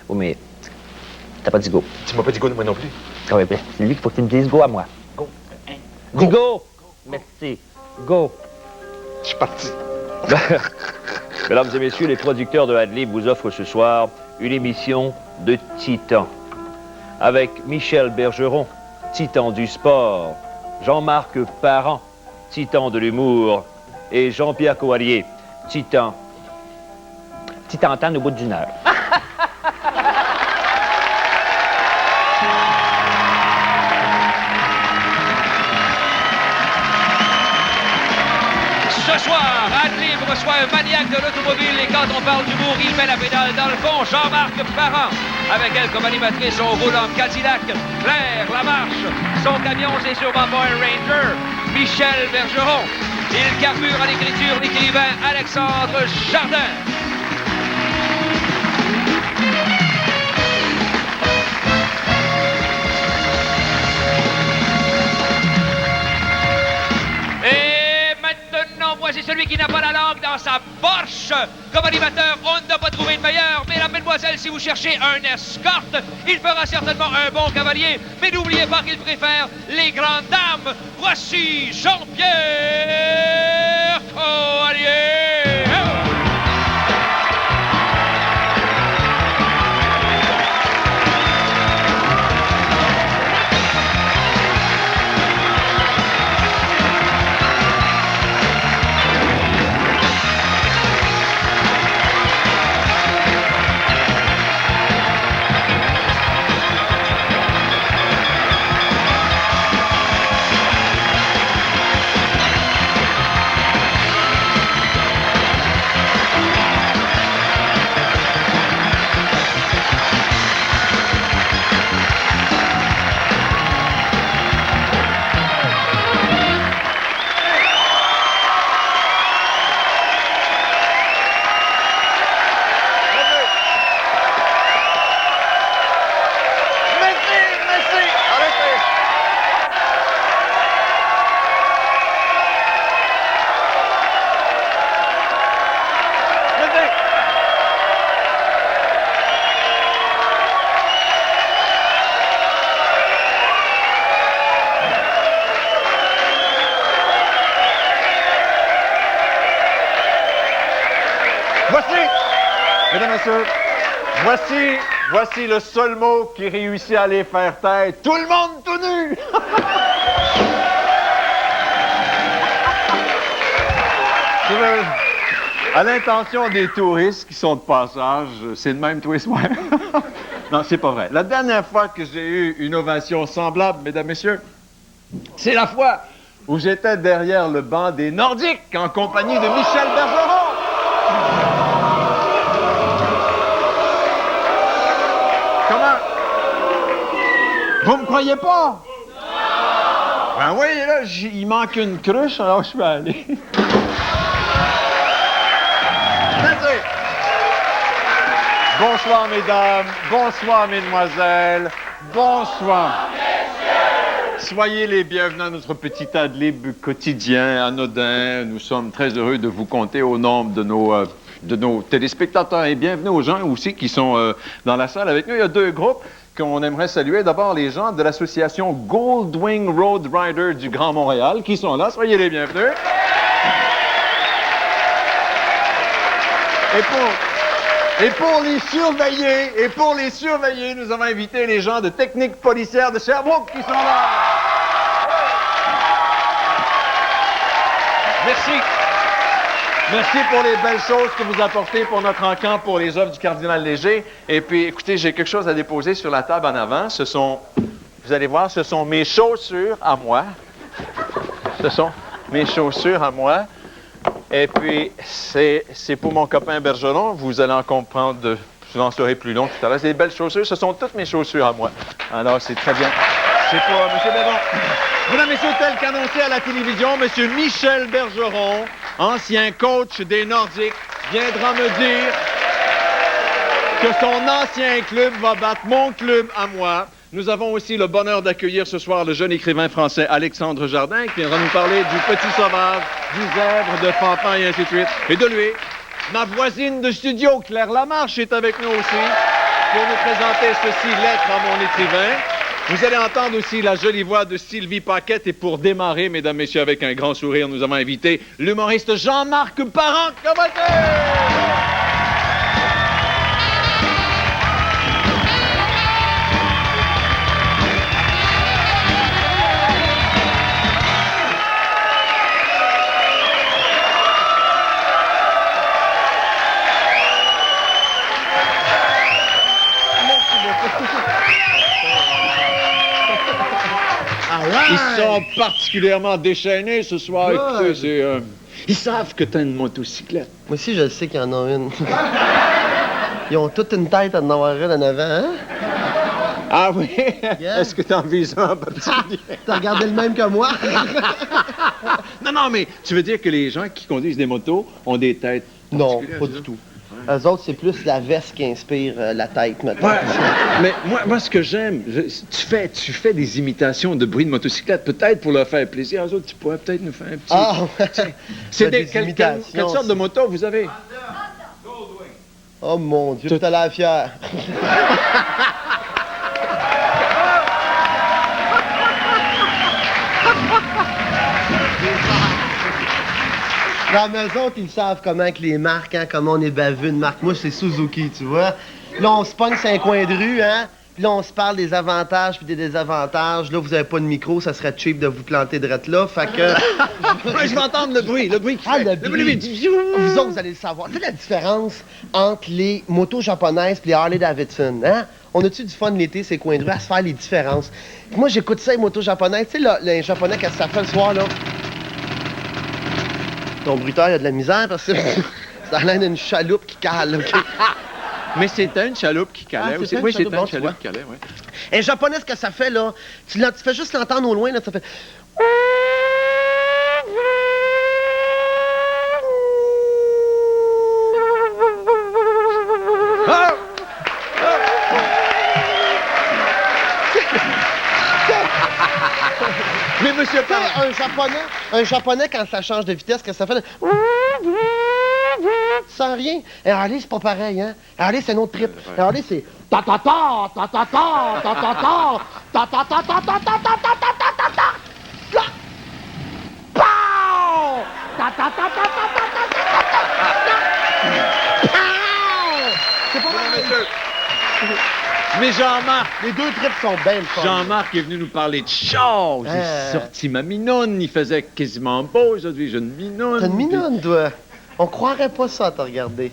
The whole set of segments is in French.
Oh, mais t'as pas dit go. Tu m'as pas dit go, moi non plus. Ah oui, ben, c'est lui qu'il faut que tu me dises go à moi. Go. Dis go! Merci. Go. Je suis parti. Mesdames et messieurs, les producteurs de Adlib vous offrent ce soir une émission de titan. Avec Michel Bergeron, titan du sport, Jean-Marc Parent, titan de l'humour, et Jean-Pierre Coallier, titan. Titantane au bout d'une heure. Ce soir, Adlib reçoit un maniaque de l'automobile et quand on parle d'humour, il met la pédale dans le fond, Jean-Marc Parent. Avec elle comme animatrice, on roule en Cadillac. Claire Lamarche, son camion, c'est sûrement pas un Ranger. Michel Bergeron, il carbure à l'écriture l'écrivain Alexandre Jardin. Voici celui qui n'a pas la langue dans sa poche. Comme animateur, on n'a pas trouvé de meilleur. Mesdames, mesdemoiselles, si vous cherchez un escorte, il fera certainement un bon cavalier. Mais n'oubliez pas qu'il préfère les grandes dames. Voici Jean-Pierre Coallier. Mesdames et messieurs, voici le seul mot qui réussit à les faire taire. Tout le monde tout nu! À l'intention des touristes qui sont de passage, c'est le même twist, ouais. Non, c'est pas vrai. La dernière fois que j'ai eu une ovation semblable, mesdames et messieurs, c'est la fois où j'étais derrière le banc des Nordiques en compagnie de Michel Bergeron. Comment? Vous me croyez pas? Ben oui, là, il manque une cruche, alors je vais aller. Bonsoir, mesdames. Bonsoir, mesdemoiselles. Bonsoir. Soyez les bienvenus à notre petit Adlib quotidien, anodin. Nous sommes très heureux de vous compter au nombre de nos téléspectateurs et bienvenue aux gens aussi qui sont dans la salle avec nous. Il y a deux groupes qu'on aimerait saluer. D'abord, les gens de l'association Goldwing Road Rider du Grand Montréal qui sont là. Soyez les bienvenus. Et pour les surveiller, nous avons invité les gens de Technique policière de Sherbrooke qui sont là. Merci. Merci pour les belles choses que vous apportez pour notre encamp pour les œuvres du Cardinal Léger. Et puis, écoutez, j'ai quelque chose à déposer sur la table en avant. Vous allez voir, ce sont mes chaussures à moi. Ce sont mes chaussures à moi. Et puis, c'est pour mon copain Bergeron. Vous allez en comprendre, je n'en saurai plus long tout à l'heure. C'est des belles chaussures. Ce sont toutes mes chaussures à moi. Alors, c'est très bien. C'est pour M. Bergeron. Mesdames et messieurs, tel qu'annoncé à la télévision, M. Michel Bergeron, ancien coach des Nordiques, viendra me dire que son ancien club va battre mon club à moi. Nous avons aussi le bonheur d'accueillir ce soir le jeune écrivain français Alexandre Jardin qui viendra nous parler du petit sauvage, du zèbre, de Fanfan et ainsi de suite. Et de lui, ma voisine de studio, Claire Lamarche, est avec nous aussi. pour nous présenter ceci, Lettre à mon écrivain. Vous allez entendre aussi la jolie voix de Sylvie Paquette. Et pour démarrer, mesdames, messieurs, avec un grand sourire, nous avons invité l'humoriste Jean-Marc Parent. Ils sont particulièrement déchaînés ce soir. Écoutez, c'est... Ils savent que t'as une motocyclette. Moi aussi, je sais qu'il y en a une. Ils ont toute une tête à en avoir une en avant, hein? Ah oui? Yeah. Est-ce que t'en vises un en particulier? T'as regardé le même que moi? Non, mais tu veux dire que les gens qui conduisent des motos ont des têtes Non, particulières, pas c'est du ça? tout. Eux autres, c'est plus la veste qui inspire la tête, maintenant. Ouais. Mais moi, ce que j'aime, tu fais des imitations de bruit de motocyclette, peut-être pour leur faire plaisir. Eux autres, tu pourrais peut-être nous faire un petit... Ah, ouais. C'est des quelle imitations, sorte de moto vous avez? Oh mon Dieu, t'as l'air fier. Dans la maison, ils savent comment que les marques, hein, comment on est baveux une marque. Moi, c'est Suzuki, tu vois. Là, on se pogne sur un coin de rue, hein. Puis là, on se parle des avantages puis des désavantages. Là, vous avez pas de micro, ça serait cheap de vous planter drette là. Fait que... Ouais, je vais entendre le bruit qui fait. Le bruit. Vous autres, vous allez le savoir. C'est la différence entre les motos japonaises et les Harley Davidson, hein? On a-tu du fun l'été, ces coins de rue, à se faire les différences? Puis moi, j'écoute ça, les motos japonaises. Tu sais, là, les japonais, qu'est-ce que ça fait le soir, là? Ton bruiteur, il a de la misère parce que ça a l'air d'une chaloupe qui cale, OK? Mais c'était une chaloupe qui calait aussi. Oui, c'était une chaloupe qui calait, oui. Un japonais, ce que ça fait, là, tu fais juste l'entendre au loin, là, ça fait... Ah! Mais monsieur Parent... Un japonais, quand ça change de vitesse, qu'est-ce que ça fait? Sans rien. Et Harley, c'est pas pareil, hein? Harley, c'est un autre trip. Harley, c'est... Ta-ta-ta, ta-ta-ta, ta-ta-ta, ta-ta-ta, ta-ta-ta, ta-ta-ta, ta-ta-ta. Pow! C'est pas mal. Mais Jean-Marc... Les deux trips sont bien le fun. Jean-Marc est venu nous parler de char. J'ai sorti ma minoune. Il faisait quasiment beau aujourd'hui. J'ai une minoune. T'as une minoune, toi. On croirait pas ça à te regarder.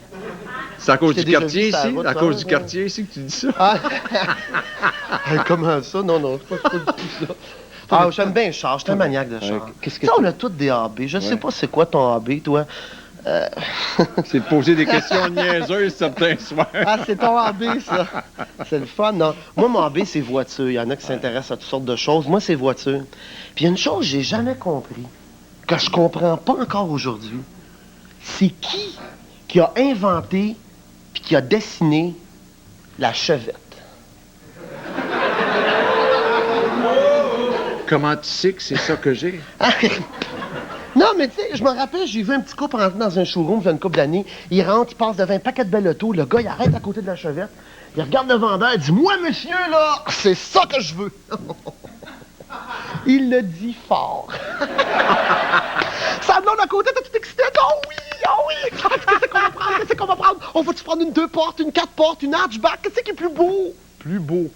C'est à cause Je t'ai du déjà quartier vu sur la ici? route, À ça, cause ouais. du quartier ici que tu dis ça? Ah. Comment ça? Non, c'est pas du tout ça. Ah, j'aime bien le char. Je suis un maniaque de char. Qu'est-ce que Ça, on a tous des AB. Je sais pas c'est quoi ton AB, toi. C'est de poser des questions niaiseuses certains soirs. Ah, c'est ton AB, ça. C'est le fun, non? Moi, mon AB, c'est voiture. Il y en a qui s'intéressent à toutes sortes de choses. Moi, c'est voiture. Puis il y a une chose que j'ai jamais compris, que je comprends pas encore aujourd'hui. C'est qui a inventé puis qui a dessiné la chevette? Comment tu sais que c'est ça que j'ai? Non, mais tu sais, je me rappelle, j'ai vu un petit couple rentrer dans un showroom il y a une couple d'années. Il rentre, il passe devant un paquet de belles autos. Le gars, il arrête à côté de la chevette. Il regarde le vendeur, il dit « Moi, monsieur, là, c'est ça que je veux! » Il le dit fort. Sa blonde à côté, t'es tout excité. « Oh oui! Qu'est-ce qu'on va prendre? On va-tu prendre une 2 portes, une 4 portes, une hatchback? Qu'est-ce qui est plus beau? » Plus beau.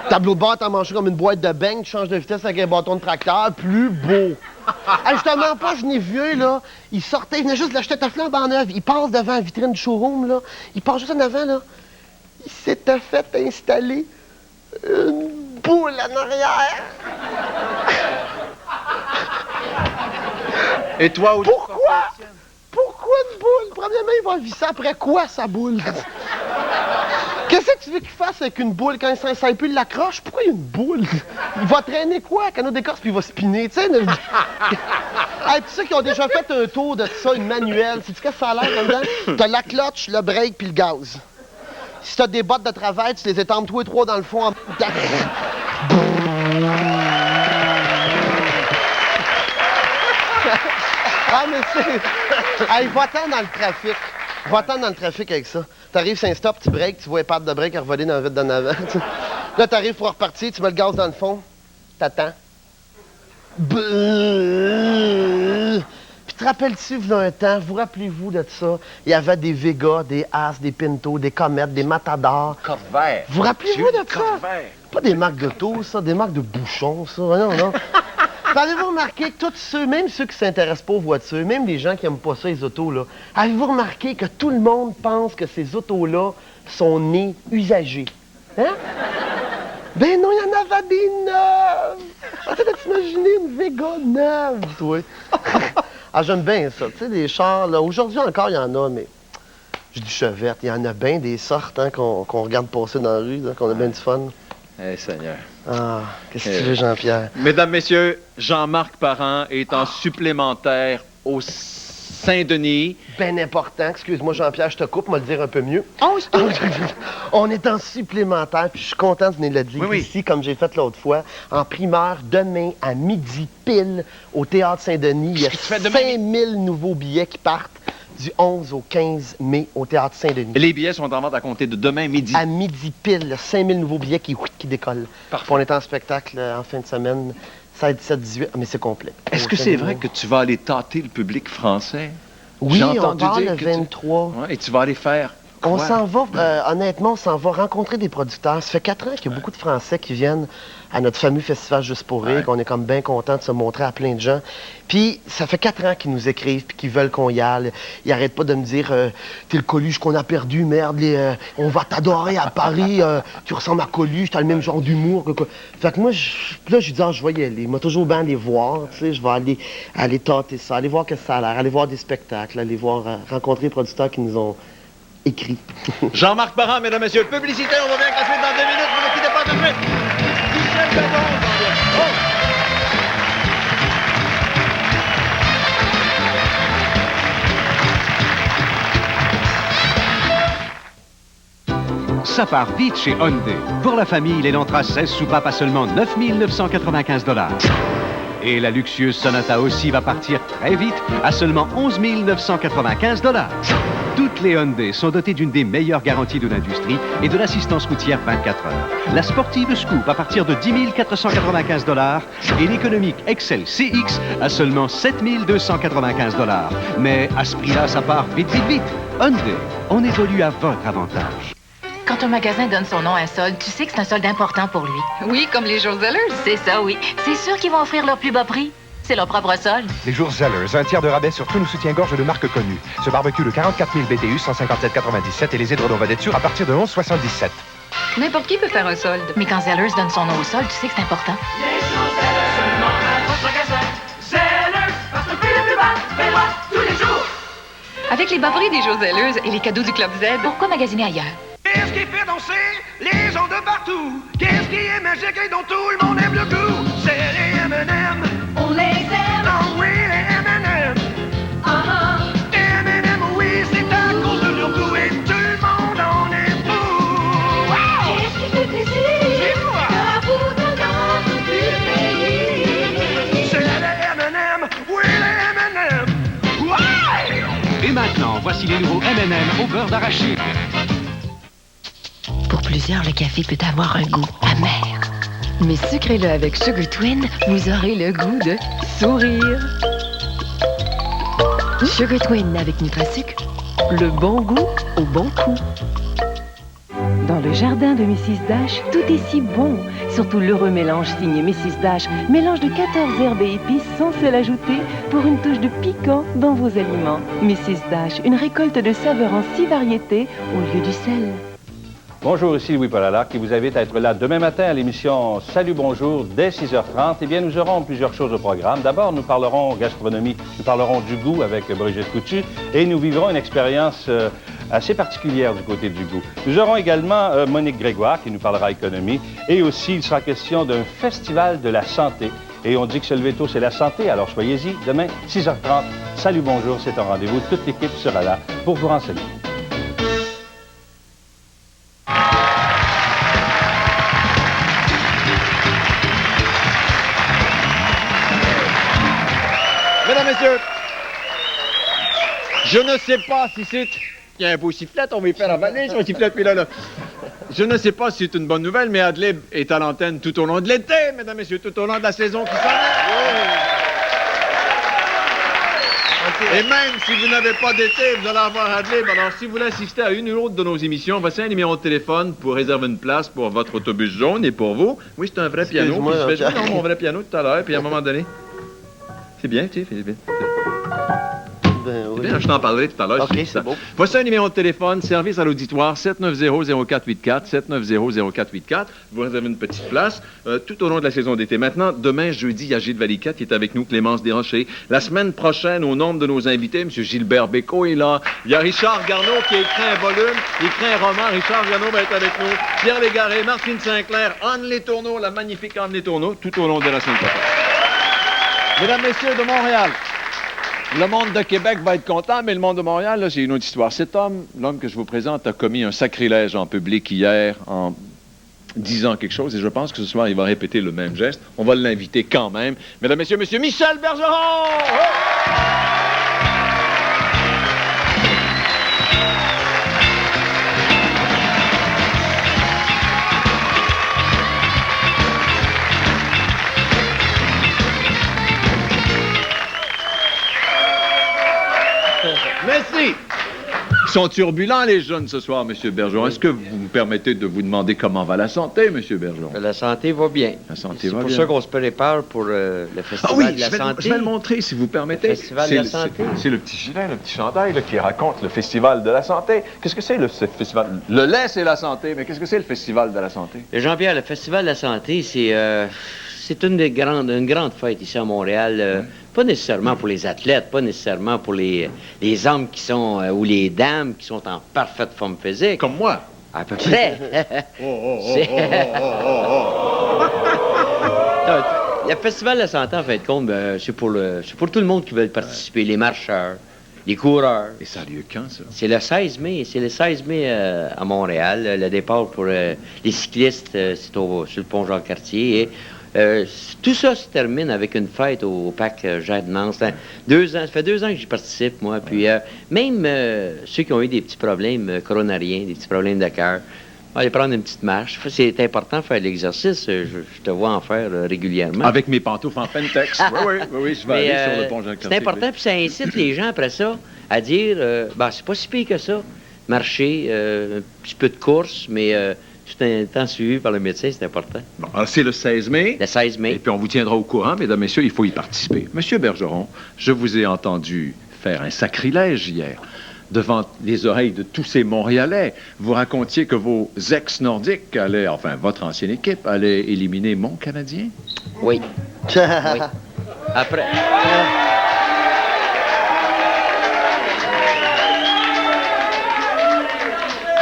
Tableau de bord, t'as mangé comme une boîte de beignes, tu changes de vitesse avec un bâton de tracteur, plus beau. Hey, je te mens pas, je n'ai vu, là. Il sortait, il venait juste de l'acheter ta flambe en neuve. Il passe devant la vitrine du showroom, là. Il passe juste en avant, là. Il s'était fait installer une boule en arrière. Et toi aussi? Pourquoi? Pourquoi une boule? Premièrement, il va visser après quoi, sa boule? Qu'est-ce que tu veux qu'il fasse avec une boule quand il s'installe plus, il l'accroche? Pourquoi il y a une boule? Il va traîner quoi? Canot d'écorce, puis il va spinner, tu sais? Hey, tu sais qu'ils ont déjà fait un tour de ça, une manuelle. Sais-tu qu'est-ce que ça a l'air là-dedans? T'as la clutch, le break, puis le gaz. Si t'as des bottes de travail, tu les étends tous et trois dans le fond en... Ah, mais c'est... Hey, va-t'en dans le trafic. Va attendre dans le trafic avec ça. T'arrives, c'est un stop, tu breaks, tu vois les pattes de break à revoler dans le vide d'en avant. Là, t'arrives pour repartir, tu mets le gaz dans le fond, t'attends. Puis te rappelles-tu, il y a un temps, vous rappelez-vous de ça? Il y avait des Vega, des As, des Pinto, des Comet, des Matador. Corvair. Vous rappelez-vous de ça? Corvair. Pas des marques d'auto, ça, des marques de bouchons, ça. Non. Avez-vous remarqué que tous ceux, même ceux qui s'intéressent pas aux voitures, même les gens qui aiment pas ça, les autos, là, avez-vous remarqué que tout le monde pense que ces autos-là sont nées usagées? Hein? Ben non, il y en avait des neuves! T'as t'imaginer une Vega neuve, toi? Ah, j'aime bien ça. Tu sais, des chars, là, aujourd'hui encore, il y en a, mais je dis chevette, il y en a bien des sortes hein, qu'on regarde passer dans la rue, là, qu'on a bien du fun. Eh, Seigneur. Ah, qu'est-ce que tu veux, Jean-Pierre? Mesdames, Messieurs, Jean-Marc Parent est en supplémentaire au Saint-Denis. Ben important. Excuse-moi, Jean-Pierre, je te coupe, moi le dire un peu mieux. Oh, c'est tout. On est en supplémentaire, puis je suis content de venir le dire Oui. ici, comme j'ai fait l'autre fois, en primeur, demain à midi pile, au Théâtre Saint-Denis. Il y a Qu'est-ce que tu fais demain? 5000 nouveaux billets qui partent du 11 au 15 mai au Théâtre Saint-Denis. Les billets sont en vente à compter de demain midi. À midi pile, 5000 nouveaux billets qui décollent. Parfait. Puis on est en spectacle en fin de semaine, 16, 17, 18, mais c'est complet. Est-ce Au que c'est Saint-Denis. vrai que tu vas aller tâter le public français? Oui, J'ai on entendu va dire le que 23. Ouais, et tu vas aller faire On quoi? s'en va, honnêtement, on s'en va rencontrer des producteurs. Ça fait 4 ans qu'il y a beaucoup de Français qui viennent à notre fameux festival Juste pour rire, Ouais. qu'on est comme bien content de se montrer à plein de gens. Puis, ça fait 4 ans qu'ils nous écrivent puis qu'ils veulent qu'on y aille. Ils arrêtent pas de me dire t'es le Coluche qu'on a perdu, merde, on va t'adorer à Paris, tu ressembles à Coluche, t'as le même genre d'humour. Fait que moi, là, je dis, je vais y aller. Moi, toujours bien aller voir, tu sais, je vais aller tâter ça, aller voir que ça a l'air, aller voir des spectacles, aller voir, rencontrer les producteurs qui nous ont écrit. Jean-Marc Parent, mesdames, messieurs, publicité, on revient avec la suite dans 2 minutes, vous ne quittez pas tout de suite. Michel Bergeron s'en vient. Ça part vite chez Hyundai. Pour la famille, l'Elantra 16 soupapes à seulement 9 995 $. Et la luxueuse Sonata aussi va partir très vite à seulement 11 995 $. Toutes les Hyundai sont dotées d'une des meilleures garanties de l'industrie et de l'assistance routière 24 heures. La sportive Scoop à partir de 10 495 $ et l'économique Excel CX à seulement 7 295 $. Mais à ce prix-là, ça part vite, vite, vite. Hyundai, on évolue à votre avantage. Quand un magasin donne son nom à un solde, tu sais que c'est un solde important pour lui. Oui, comme les jours Zellers. C'est ça, oui. C'est sûr qu'ils vont offrir leur plus bas prix. C'est leur propre solde. Les jours Zellers, un tiers de rabais sur tous nos soutiens-gorge de marque connue. Ce barbecue de 44 000 BTU, 157,97 et les édredons vedettes sûrs à partir de 11,77. N'importe qui peut faire un solde. Mais quand Zellers donne son nom au solde, tu sais que c'est important. Avec les bas prix des jours Zellers et les cadeaux du Club Z, Pourquoi magasiner ailleurs? Qu'est-ce qui fait danser les gens de partout? Qu'est-ce qui est magique et dont tout le monde aime le goût? C'est les M&M. On les aime. Ah oui, les M&M. M&M, oui, c'est à cause de leur goût et tout le monde en est fou. Wow! Qu'est-ce qui fait plaisir? Dis-moi. Que vous dans tout pays. C'est les M&M, oui, les M&M. Ouais! Et maintenant, voici les nouveaux M&M au beurre d'arachide. Pour plusieurs, le café peut avoir un goût amer. Mais sucrez-le avec Sugar Twin, vous aurez le goût de sourire. Sugar Twin avec NutraSucre, le bon goût au bon coup. Dans le jardin de Mrs. Dash, tout est si bon. Surtout l'heureux mélange signé Mrs. Dash. Mélange de 14 herbes et épices sans sel ajouté pour une touche de piquant dans vos aliments. Mrs. Dash, une récolte de saveurs en 6 variétés au lieu du sel. Bonjour, ici Louis-Paul Allard qui vous invite à être là demain matin à l'émission Salut Bonjour dès 6h30. Eh bien, nous aurons plusieurs choses au programme. D'abord, nous parlerons gastronomie, nous parlerons du goût avec Brigitte Coutu et nous vivrons une expérience assez particulière du côté du goût. Nous aurons également Monique Grégoire qui nous parlera économie et aussi il sera question d'un festival de la santé. Et on dit que se lever tôt, c'est la santé, alors soyez-y demain 6h30. Salut Bonjour, c'est un rendez-vous. Toute l'équipe sera là pour vous renseigner. Mesdames, Messieurs, je ne sais pas si c'est Il y a un beau sifflet, on va y faire avaler son sifflet, puis là. Je ne sais pas si c'est une bonne nouvelle, mais Adlib est à l'antenne tout au long de l'été, mesdames et messieurs, tout au long de la saison qui s'en vient. Et même si vous n'avez pas d'été, vous allez avoir Adlib. Alors, si vous voulez assister à une ou l'autre de nos émissions, voici un numéro de téléphone pour réserver une place pour votre autobus jaune et pour vous. Oui, c'est un vrai piano. Puis je vais jouer dans mon vrai piano tout à l'heure, puis à un moment donné... C'est bien, tu sais, Philippe. Bien, je t'en parlerai tout à l'heure. OK, c'est beau. Voici un numéro de téléphone, service à l'auditoire, 790-0484, 790-0484. Vous réservez une petite place tout au long de la saison d'été. Maintenant, demain, jeudi, il y a Gilles Valiquette qui est avec nous, Clémence Desrochers. La semaine prochaine, au nombre de nos invités, M. Gilbert Bécaud est là. Il y a Richard Garneau qui a écrit un volume, écrit un roman. Richard Garneau va être avec nous. Pierre Légaré, Martine Sinclair, Anne Letourneau, la magnifique Anne Letourneau, tout au long de la semaine prochaine. Mesdames, Messieurs de Montréal, le monde de Québec va être content, mais le monde de Montréal, là, c'est une autre histoire. Cet homme, l'homme que je vous présente, a commis un sacrilège en public hier en disant quelque chose, et je pense que ce soir, il va répéter le même geste. On va l'inviter quand même. Mesdames, Messieurs, Monsieur Michel Bergeron! Oh! Merci. Ils sont turbulents, les jeunes, ce soir, M. Bergeron. Est-ce que vous me permettez de vous demander comment va la santé, M. Bergeron? La santé va bien. La santé va bien. C'est pour ça qu'on se prépare pour le Festival de la Santé. Je vais le montrer, si vous permettez. Le Festival de la Santé. C'est le petit gilet, le petit chandail là, qui raconte le Festival de la Santé. Qu'est-ce que c'est, ce festival? Le lait, c'est la santé, mais qu'est-ce que c'est, le Festival de la Santé? Jean-Pierre, le Festival de la Santé, c'est une grande fête ici à Montréal. Pas nécessairement pour les athlètes, pas nécessairement pour les hommes qui sont, ou les dames qui sont en parfaite forme physique. Comme moi. À peu près. Le Festival de la Santé, en fin de compte, c'est pour tout le monde qui veut participer. Les marcheurs, les coureurs. Et ça a lieu quand, ça? C'est le 16 mai. C'est le 16 mai à Montréal. Le départ pour les cyclistes, c'est sur le pont Jacques-Cartier. Et tout ça se termine avec une fête au parc Jardin. Ça fait 2 ans que j'y participe, moi. Puis même ceux qui ont eu des petits problèmes coronariens, des petits problèmes de cœur, on va aller prendre une petite marche. C'est important de faire l'exercice. Je te vois en faire régulièrement. Avec mes pantoufles en Pentex. oui, je vais aller sur le pont Jacques-Cartier. C'est important, puis ça incite les gens après ça à dire c'est pas si pire que ça. Marcher, un petit peu de course, mais tout un temps suivi par le médecin, c'est important. Bon, alors c'est le 16 mai. Le 16 mai. Et puis on vous tiendra au courant, mesdames, messieurs, il faut y participer. Monsieur Bergeron, je vous ai entendu faire un sacrilège hier devant les oreilles de tous ces Montréalais. Vous racontiez que vos ex-nordiques allaient, enfin, votre ancienne équipe allait éliminer mon Canadien? Oui. Oui. Après...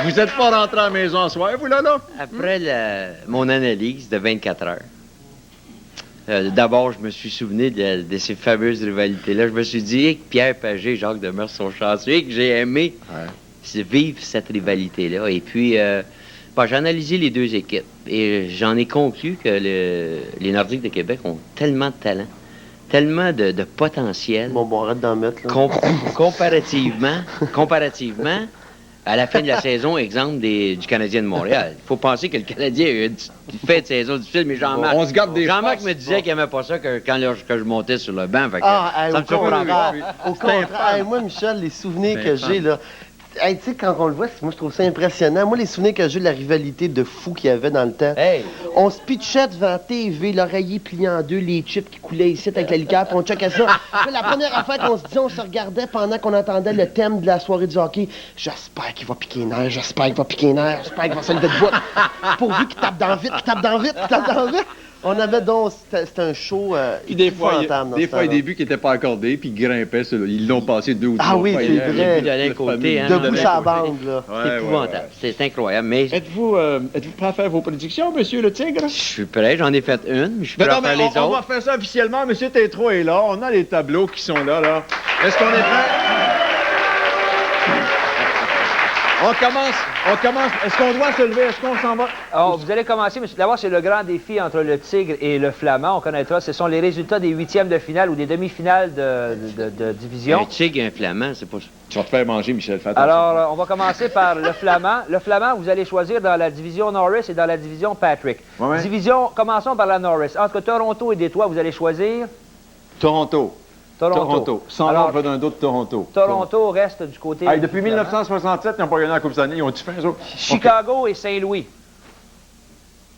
Vous n'êtes pas rentré à la maison ce soir, vous, là? Après mon analyse de 24 heures, d'abord, je me suis souvenu de ces fameuses rivalités-là. Je me suis dit que Pierre Pagé et Jacques Demers sont chanceux et que j'ai aimé vivre cette rivalité-là. Et puis, j'ai analysé les deux équipes et j'en ai conclu que les Nordiques de Québec ont tellement de talent, tellement de potentiel. Bon, arrête d'en mettre, là. Comparativement, à la fin de la saison, exemple du Canadien de Montréal. Il faut penser que le Canadien a eu une fin de saison difficile, mais Jean-Marc... On se garde des Jean-Marc me disait qu'il n'aimait pas ça quand je montais sur le banc. Au contraire, moi, Michel, les souvenirs que j'ai, là... Hey, tu sais, quand on le voit, moi, je trouve ça impressionnant. Moi, les souvenirs que j'ai de la rivalité de fou qu'il y avait dans le temps. Hey. On se pitchait devant la TV, l'oreiller plié en deux, les chips qui coulaient ici avec la liqueur, puis on checkait ça. Puis la première affaire qu'on se disait, on se regardait pendant qu'on entendait le thème de la soirée du hockey. J'espère qu'il va piquer les nerfs, j'espère qu'il va piquer les nerfs, j'espère qu'il va se lever de bout. Pourvu qu'il tape dans vite, qu'il tape dans vite, qu'il tape dans vite. On avait donc... C'était un show puis des fois, il y a des buts qui n'étaient pas accordés, puis ils grimpaient. Ils l'ont passé 2 ou 3 fois. Ah oui, c'est vrai. De côté, hein, debout sur la bande, là. C'est épouvantable. C'est incroyable, mais... Êtes-vous prêt à faire vos prédictions, monsieur le Tigre? Je suis prêt, j'en ai fait une, mais je suis prêt à faire les autres. On va faire ça officiellement. Monsieur Tétro est là. On a les tableaux qui sont là. Est-ce qu'on est prêt? On commence. Est-ce qu'on doit se lever? Est-ce qu'on s'en va? Oh, vous allez commencer, mais d'abord, c'est le grand défi entre le Tigre et le Flamand. On connaîtra, ce sont les résultats des huitièmes de finale ou des demi-finales de division. Un Tigre et un Flamand, c'est pas ça. Tu vas te faire manger, Michel, fais attention. Alors, on va commencer par le Flamand. Le Flamand, vous allez choisir dans la division Norris et dans la division Patrick. Ouais. Commençons par la Norris. Entre Toronto et Détroit, vous allez choisir... Toronto. Sans l'ordre d'un dos de Toronto. Toronto reste du côté... Hey, depuis 1967, ils n'ont pas gagné la Coupe Stanley. Ils ont-tu fait, eux autres? Chicago et Saint-Louis.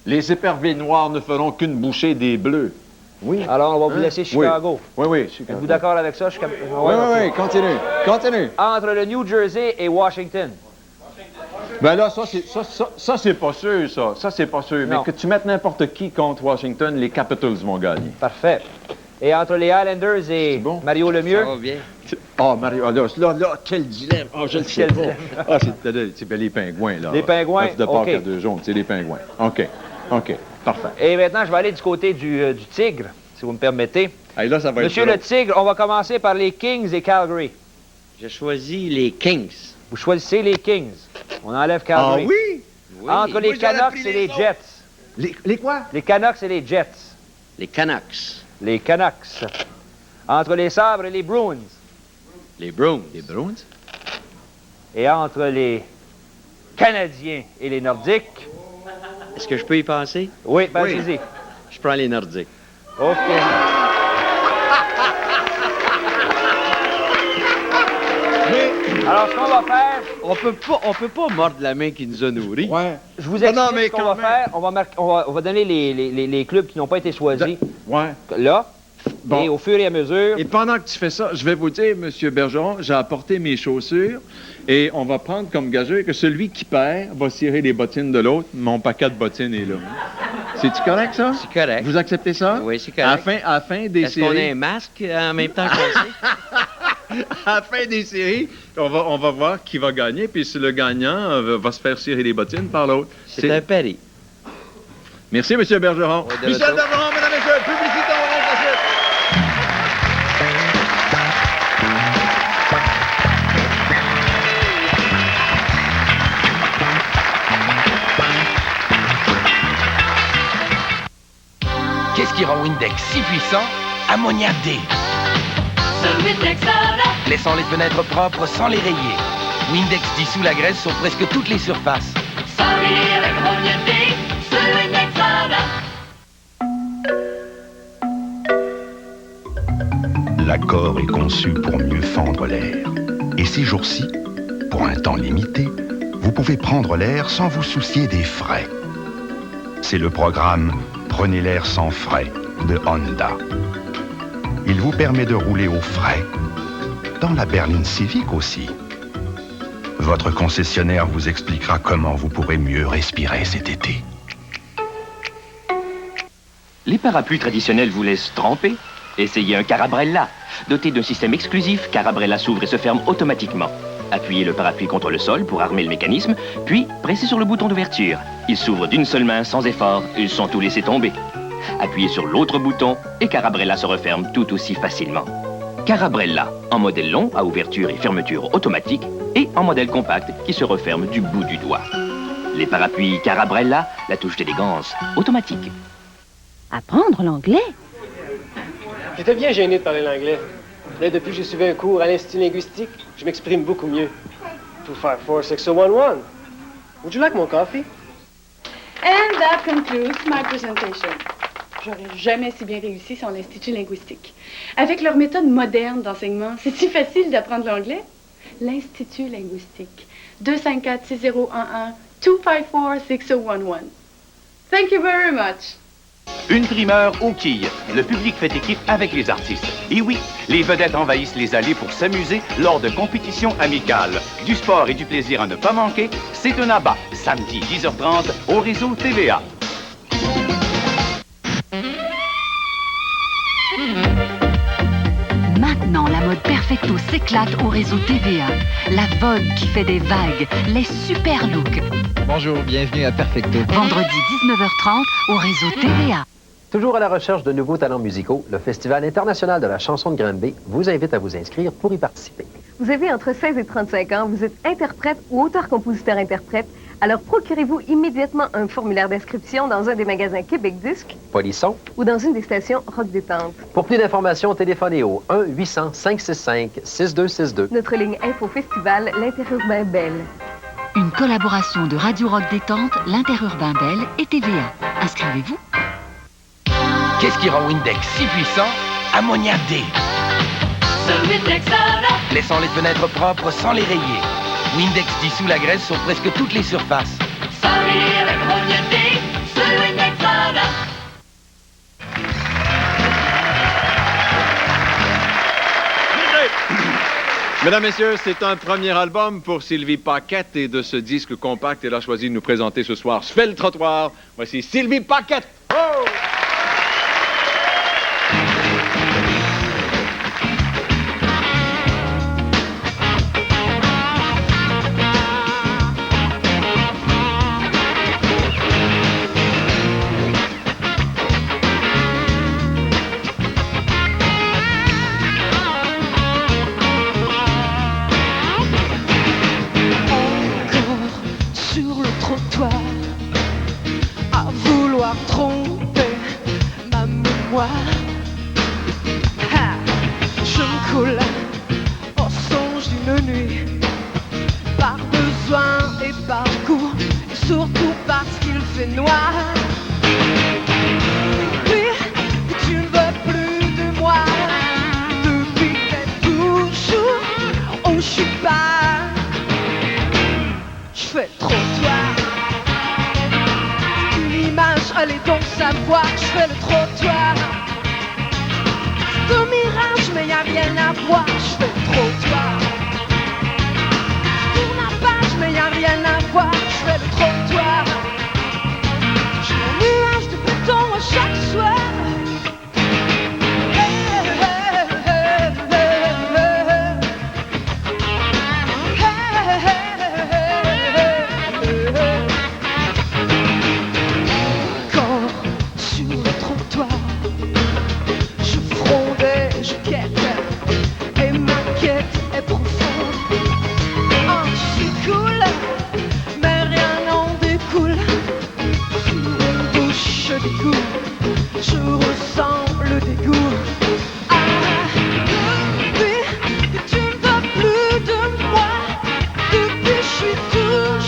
Les éperviers noirs ne feront qu'une bouchée des bleus. Oui. Alors, on va vous laisser Chicago. Oui, Chicago. Êtes-vous d'accord avec ça? Oui, continue. Entre le New Jersey et Washington. Ben là, ça c'est pas sûr, ça. Ça, c'est pas sûr. Non. Mais que tu mettes n'importe qui contre Washington, les Capitals vont gagner. Parfait. Et entre les Islanders et Mario Lemieux? Ça va bien. Mario, là, quel dilemme. Je le sais pas. C'est les Pingouins, là. Les Pingouins, de Pâques à deux jaunes, c'est les Pingouins. OK, parfait. Et maintenant, je vais aller du côté du Tigre, si vous me permettez. Hey, là, ça va Monsieur le Tigre, on va commencer par les Kings et Calgary. J'ai choisi les Kings. Vous choisissez les Kings. On enlève Calgary. Ah oui? Entre les Canucks et les Jets. Les quoi? Les Canucks et les Jets. Les Canucks. Les Canucks. Entre les Sabres et les Bruins. Les Bruins. Et entre les Canadiens et les Nordiques. Est-ce que je peux y penser? Oui, allez-y. Je prends les Nordiques. OK. Alors, ce qu'on va faire... On peut pas mordre la main qui nous a nourris. Ouais. Je vous explique ce qu'on va faire. On va donner les clubs qui n'ont pas été choisis. Là. Bon. Et au fur et à mesure... Et pendant que tu fais ça, je vais vous dire, M. Bergeron, j'ai apporté mes chaussures et on va prendre comme gageur que celui qui perd va cirer les bottines de l'autre. Mon paquet de bottines est là. C'est-tu correct, ça? C'est correct. Vous acceptez ça? Oui, c'est correct. À la fin des séries... Est-ce qu'on a un masque en même temps qu'on sait? À la fin des séries, on va voir qui va gagner, puis si le gagnant va se faire cirer les bottines par l'autre. C'est un pari. Merci, M. Bergeron. Michel Bergeron, mesdames et messieurs, publicité, on rentre la suite. Qu'est-ce qui rend Windex si puissant? Ammoniac D. Laissant les fenêtres propres sans les rayer. Windex dissout la graisse sur presque toutes les surfaces. L'accord est conçu pour mieux fendre l'air. Et ces jours-ci, pour un temps limité, vous pouvez prendre l'air sans vous soucier des frais. C'est le programme Prenez l'air sans frais de Honda. Il vous permet de rouler aux frais, dans la berline Civic aussi. Votre concessionnaire vous expliquera comment vous pourrez mieux respirer cet été. Les parapluies traditionnels vous laissent tremper? Essayez un Carabrella. Doté d'un système exclusif, Carabrella s'ouvre et se ferme automatiquement. Appuyez le parapluie contre le sol pour armer le mécanisme, puis pressez sur le bouton d'ouverture. Il s'ouvre d'une seule main sans effort et sans tout laisser tomber. Appuyez sur l'autre bouton et Carabrella se referme tout aussi facilement. Carabrella, en modèle long à ouverture et fermeture automatique et en modèle compact qui se referme du bout du doigt. Les parapluies Carabrella, la touche d'élégance automatique. Apprendre l'anglais? J'étais bien gêné de parler l'anglais. Là, depuis que j'ai suivi un cours à l'Institut linguistique, je m'exprime beaucoup mieux. 254-6011. Would you like more coffee? And that concludes my presentation. J'aurais jamais si bien réussi sans l'Institut linguistique. Avec leur méthode moderne d'enseignement, c'est si facile d'apprendre l'anglais. L'Institut linguistique. 254-6011, 254-6011. Thank you very much. Une primeur aux quilles. Le public fait équipe avec les artistes. Et oui, les vedettes envahissent les allées pour s'amuser lors de compétitions amicales. Du sport et du plaisir à ne pas manquer, c'est un abat. Samedi 10h30 au réseau TVA. Maintenant, la mode Perfecto s'éclate au réseau TVA. La vogue qui fait des vagues, les super looks. Bonjour, bienvenue à Perfecto. Vendredi 19h30 au réseau TVA. Toujours à la recherche de nouveaux talents musicaux, le Festival international de la chanson de Granby vous invite à vous inscrire pour y participer. Vous avez entre 16 et 35 ans, vous êtes interprète ou auteur-compositeur-interprète, alors procurez-vous immédiatement un formulaire d'inscription dans un des magasins Québec Disque Polisson ou dans une des stations Rock Détente. Pour plus d'informations, téléphonez au 1-800-565-6262. Notre ligne Info Festival, l'Interurbain Belle. Une collaboration de Radio Rock Détente, l'Interurbain Belle et TVA. Inscrivez-vous. Qu'est-ce qui rend Windex si puissant? Ammoniac D. Laissant les fenêtres propres sans les rayer. Windex dissout la graisse sur presque toutes les surfaces. Mesdames, Messieurs, c'est un premier album pour Sylvie Paquette et de ce disque compact, elle a choisi de nous présenter ce soir Je fais le trottoir. Voici Sylvie Paquette. Oh! À vouloir tromper ma mémoire, je me coule au songe d'une nuit, par besoin et par goût, et surtout parce qu'il fait noir. Oui, tu ne veux plus de moi, depuis mais toujours, oh je suis pas, je fais le trottoir. Allez donc savoir, je fais le trottoir. C'est un mirage, mais y a rien à voir, je fais le trottoir. Je tourne la page, mais y a rien à voir, je fais le trottoir. J'ai un nuage de béton à chaque soir. Je ressens le dégoût. Depuis que tu ne veux plus de moi, depuis je suis toujours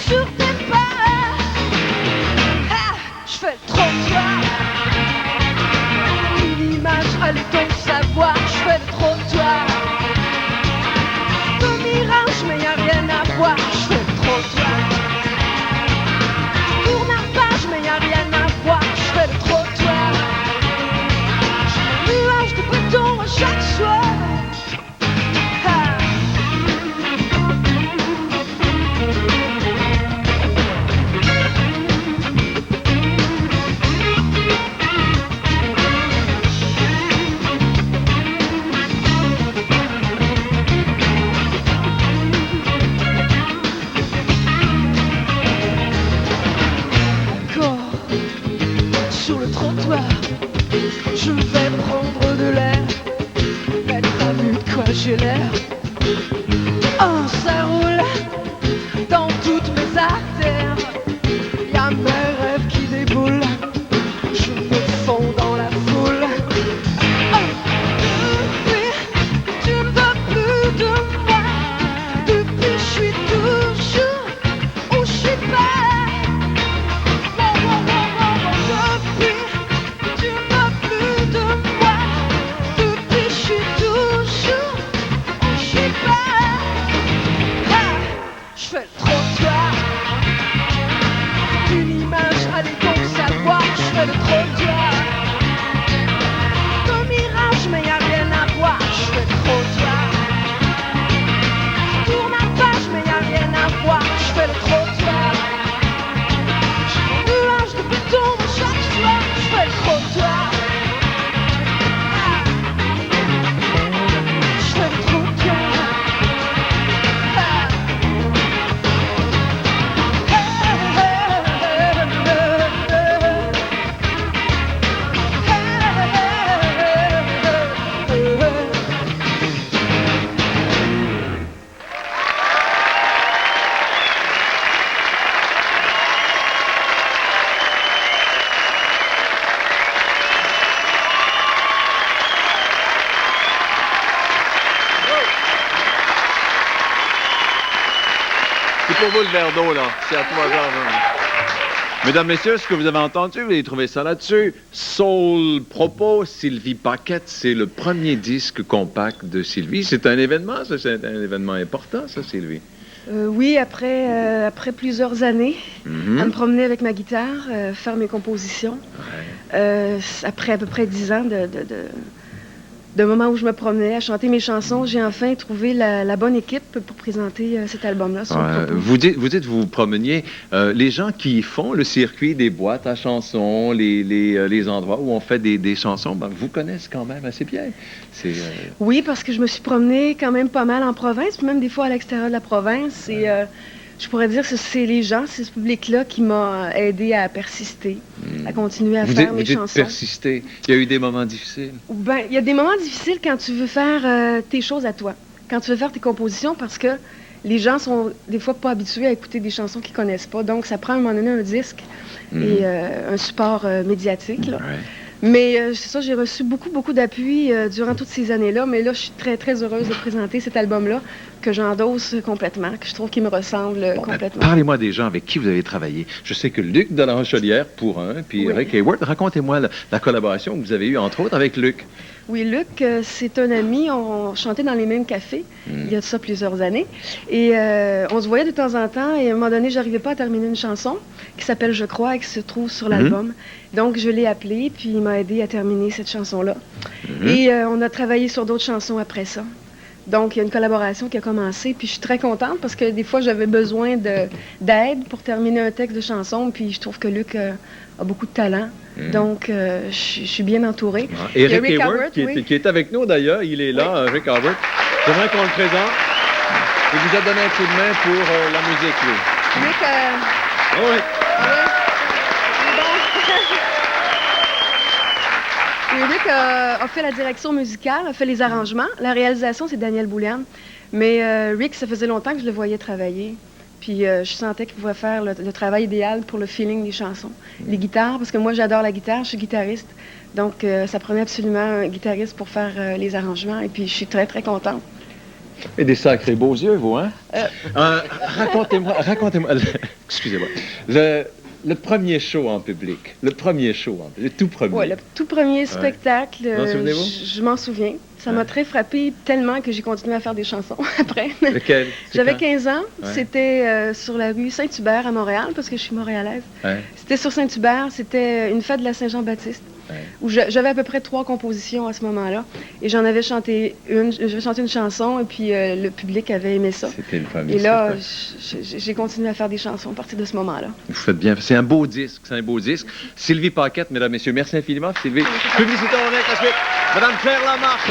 sur tes pas. Je fais le trottoir. Une image, allez donc savoir, je fais le trottoir. C'est un mirage, mais y a rien à voir, je fais le trottoir. Je tourne la page, mais y a rien à voir, je fais le trottoir. J'ai un nuage de béton à chaque soir. Sur le trottoir, je vais prendre de l'air, mettre à vue de quoi j'ai l'air. Oh, ça roule dans toutes mes artères, y'a mes rêves qui déboulent, je me fonds dans la foule. Oh, depuis que tu ne veux plus de moi, depuis je suis toujours où je suis pas. Je fais le trottoir. Une image, allez donc savoir, je fais le trottoir. Un mirage, mais y a rien à voir, je fais le trottoir. Je tourne la page, mais y a rien à voir, je fais le trottoir. J'ai un nuage de béton chaque soir, je fais le trottoir. Je fais le trottoir. C'est pour vous le verre d'eau, là. C'est à toi, Georges. Mesdames, messieurs, ce que vous avez entendu, vous avez trouvé ça là-dessus. Soul Propos, Sylvie Paquette, c'est le premier disque compact de Sylvie. C'est un événement, ça, c'est un événement important, ça, Sylvie. Oui, après plusieurs années, à me promener avec ma guitare, faire mes compositions. Après à peu près 10 ans de moment où je me promenais à chanter mes chansons, j'ai enfin trouvé la bonne équipe pour présenter cet album-là. Vous dites vous promeniez. Les gens qui font le circuit des boîtes à chansons, les endroits où on fait des chansons, ben, vous connaissent quand même assez bien. Oui, parce que je me suis promenée quand même pas mal en province, puis même des fois à l'extérieur de la province. Et je pourrais dire que c'est les gens, c'est ce public-là qui m'a aidé à persister, à continuer à faire mes chansons. Vous dites persister. Il y a eu des moments difficiles? Ben, il y a des moments difficiles quand tu veux faire tes choses à toi, quand tu veux faire tes compositions, parce que les gens sont des fois pas habitués à écouter des chansons qu'ils connaissent pas. Donc, ça prend à un moment donné un disque et un support médiatique. Là. Mais c'est ça, j'ai reçu beaucoup d'appui durant toutes ces années-là. Mais là, je suis très, très heureuse de présenter cet album-là que j'endosse complètement, que je trouve qu'il me ressemble complètement. Parlez-moi des gens avec qui vous avez travaillé. Je sais que Luc de la Rochelière, pour un, puis Rick Hayward. Racontez-moi la collaboration que vous avez eue, entre autres, avec Luc. Oui, Luc, c'est un ami. On chantait dans les mêmes cafés il y a de ça plusieurs années. Et on se voyait de temps en temps. Et à un moment donné, j'arrivais pas à terminer une chanson qui s'appelle « Je crois » et qui se trouve sur l'album. Donc, je l'ai appelé, puis il m'a aidé à terminer cette chanson-là. Et on a travaillé sur d'autres chansons après ça. Donc, il y a une collaboration qui a commencé, puis je suis très contente parce que des fois, j'avais besoin d'aide pour terminer un texte de chanson, puis je trouve que Luc a beaucoup de talent. Donc, je suis bien entourée. Et Rick Hayward, qui est avec nous d'ailleurs, il est là, Rick Hayward. J'aimerais qu'on le présente. Il vous a donné un coup de main pour la musique, lui. Rick, oui. Rick a fait la direction musicale, a fait les arrangements. La réalisation, c'est Daniel Bouliane. Mais Rick, ça faisait longtemps que je le voyais travailler. Puis je sentais qu'il pouvait faire le travail idéal pour le feeling des chansons. Les guitares, parce que moi, j'adore la guitare, je suis guitariste. Donc, ça prenait absolument un guitariste pour faire les arrangements. Et puis, je suis très, très contente. Et des sacrés beaux yeux, vous, hein? Racontez-moi, excusez-moi, le premier show en public, le tout premier. Oui, le tout premier spectacle, je m'en souviens. Ça m'a très frappée tellement que j'ai continué à faire des chansons après. Lequel? J'avais 15 ans. C'était sur la rue Saint-Hubert à Montréal, parce que je suis montréalaise. C'était sur Saint-Hubert, c'était une fête de la Saint-Jean-Baptiste, où j'avais à peu près 3 compositions à ce moment-là. Et j'en avais chanté une, j'avais chanté une chanson, et puis le public avait aimé ça. C'était une famille. Et là, j'ai continué à faire des chansons à partir de ce moment-là. Vous faites bien. C'est un beau disque, Sylvie Paquette, mesdames, messieurs, merci infiniment, Sylvie. Publicité en direct, la suite. Madame Claire Lamarche.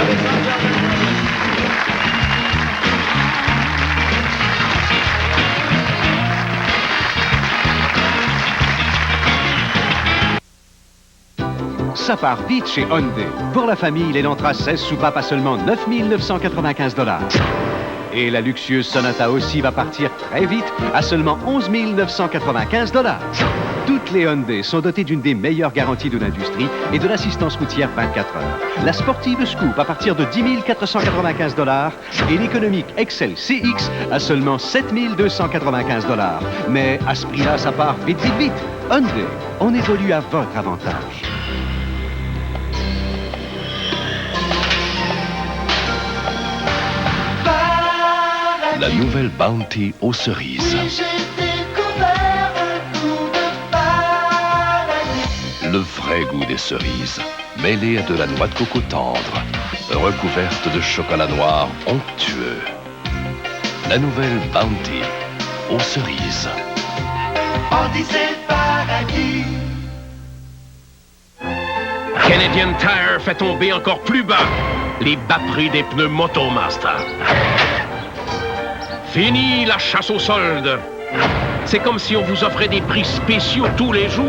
Ça part vite chez Hyundai. Pour la famille, l'Elantra 16 soupapes à seulement 9 995 $. Et la luxueuse Sonata aussi va partir très vite à seulement 11 995 $. Toutes les Hyundai sont dotées d'une des meilleures garanties de l'industrie et de l'assistance routière 24 heures. La sportive Scoop à partir de 10 495 $ et l'économique Excel CX à seulement 7 295 $. Mais à ce prix-là, ça part vite. Hyundai, on évolue à votre avantage. La nouvelle Bounty aux cerises. Le vrai goût des cerises, mêlé à de la noix de coco tendre, recouverte de chocolat noir onctueux. La nouvelle Bounty aux cerises. On dit c'est paradis. Canadian Tire fait tomber encore plus bas les bas prix des pneus Motomaster. Fini la chasse aux soldes. C'est comme si on vous offrait des prix spéciaux tous les jours.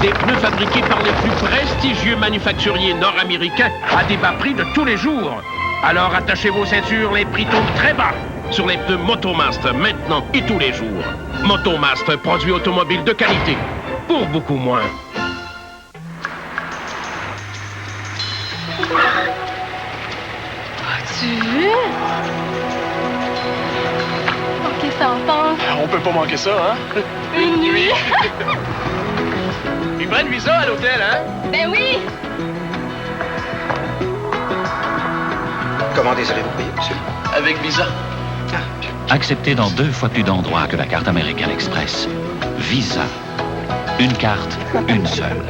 Des pneus fabriqués par les plus prestigieux manufacturiers nord-américains à des bas prix de tous les jours. Alors attachez vos ceintures, les prix tombent très bas sur les pneus Motomaster maintenant et tous les jours. Motomaster, produit automobile de qualité, pour beaucoup moins. As-tu vu? Ok, ça entend. On peut pas manquer ça, hein? Une nuit? Ils prennent visa à l'hôtel, hein? Ben oui! Comment désirez-vous payer, monsieur? Avec visa. Accepté dans 2 fois plus d'endroits que la carte American Express. Visa. Une carte, une seule.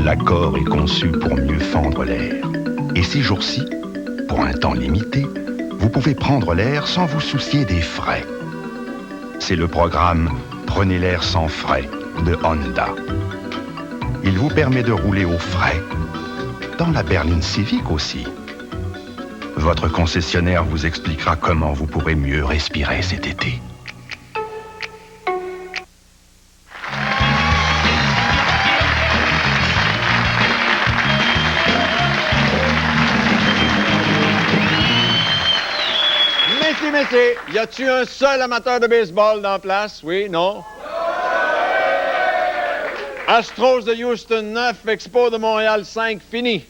L'accord est conçu pour mieux fendre l'air. Et ces jours-ci, pour un temps limité, vous pouvez prendre l'air sans vous soucier des frais. C'est le programme Prenez l'air sans frais de Honda. Il vous permet de rouler aux frais. Dans la berline Civic aussi. Votre concessionnaire vous expliquera comment vous pourrez mieux respirer cet été. Messieurs, y a-tu un seul amateur de baseball dans la place? Oui, non? Astros de Houston 9, Expo de Montréal 5, fini.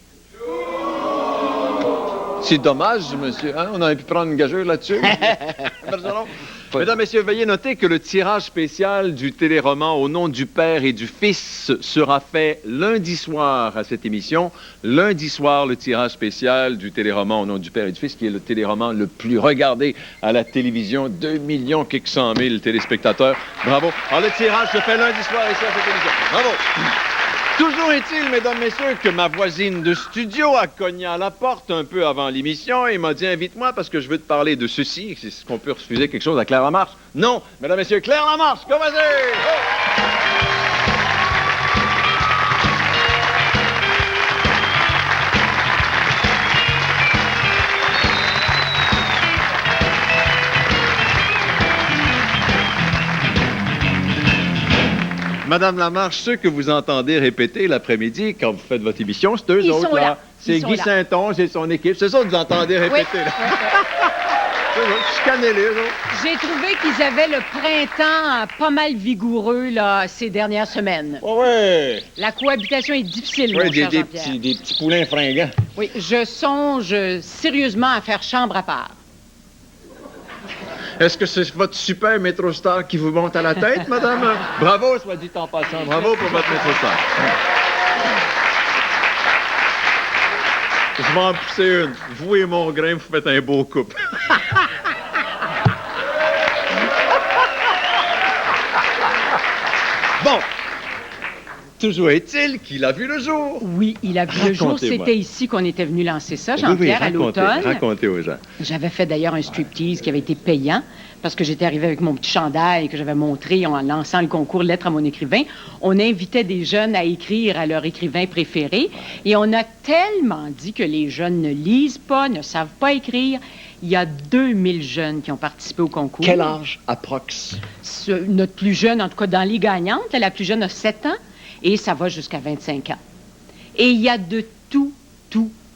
C'est dommage, monsieur. Hein? On aurait pu prendre une gageure là-dessus. Mesdames, Messieurs, veuillez noter que le tirage spécial du téléroman Au nom du Père et du Fils sera fait lundi soir à cette émission. Lundi soir, le tirage spécial du téléroman Au nom du Père et du Fils, qui est le téléroman le plus regardé à la télévision. 2 100 000 téléspectateurs. Bravo. Alors, le tirage se fait lundi soir ici à cette émission. Bravo. Toujours est-il, mesdames, messieurs, que ma voisine de studio a cogné à la porte un peu avant l'émission et m'a dit « Invite-moi parce que je veux te parler de ceci. » Est-ce qu'on peut refuser quelque chose à Claire Lamarche? Non! Mesdames, messieurs, Claire Lamarche, commencez! Oh! Madame Lamarche, ceux que vous entendez répéter l'après-midi quand vous faites votre émission, c'est eux autres, là. C'est Guy Saint-Onge et son équipe. C'est ça que vous entendez répéter, là. Chicanez-les, eux autres. J'ai trouvé qu'ils avaient le printemps pas mal vigoureux, là, ces dernières semaines. Ouais. La cohabitation est difficile, Oui, mon cher des Jean-Pierre. petits poulains fringants. Oui, je songe sérieusement à faire chambre à part. Est-ce que c'est votre super métro-star qui vous monte à la tête, madame? Bravo, soit dit en passant. Bravo pour votre métro-star. Je vais en pousser une. Vous et mon grain, vous faites un beau couple. Bon. Toujours est-il qu'il a vu le jour. Oui, il a vu le jour. C'était ici qu'on était venu lancer ça, Jean-Pierre, à l'automne. Racontez aux gens. J'avais fait d'ailleurs un striptease qui avait été payant parce que j'étais arrivée avec mon petit chandail que j'avais montré en lançant le concours Lettres à mon écrivain. On invitait des jeunes à écrire à leur écrivain préféré et on a tellement dit que les jeunes ne lisent pas, ne savent pas écrire. Il y a 2000 jeunes qui ont participé au concours. Quel âge approx? Notre plus jeune, en tout cas dans les gagnantes, la plus jeune a 7 ans. Et ça va jusqu'à 25 ans. Et il y a de tout.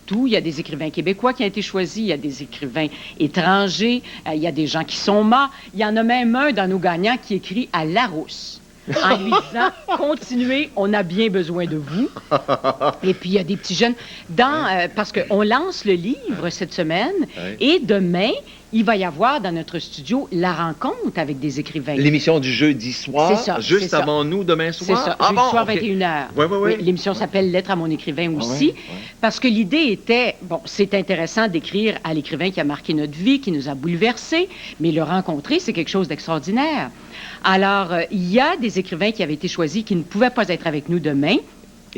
Il y a des écrivains québécois qui ont été choisis, il y a des écrivains étrangers, il y a des gens qui sont morts. Il y en a même un dans nos gagnants qui écrit à Larousse en lui disant « Continuez, on a bien besoin de vous. » Et puis, il y a des petits jeunes. Parce qu'on lance le livre cette semaine et demain, il va y avoir dans notre studio la rencontre avec des écrivains. L'émission du jeudi soir, c'est ça, juste avant nous, demain soir? C'est ça, jeudi soir, 21h. Oui. L'émission s'appelle Lettres à mon écrivain aussi, parce que l'idée était, bon, c'est intéressant d'écrire à l'écrivain qui a marqué notre vie, qui nous a bouleversés, mais le rencontrer, c'est quelque chose d'extraordinaire. Alors, il y a des écrivains qui avaient été choisis qui ne pouvaient pas être avec nous demain.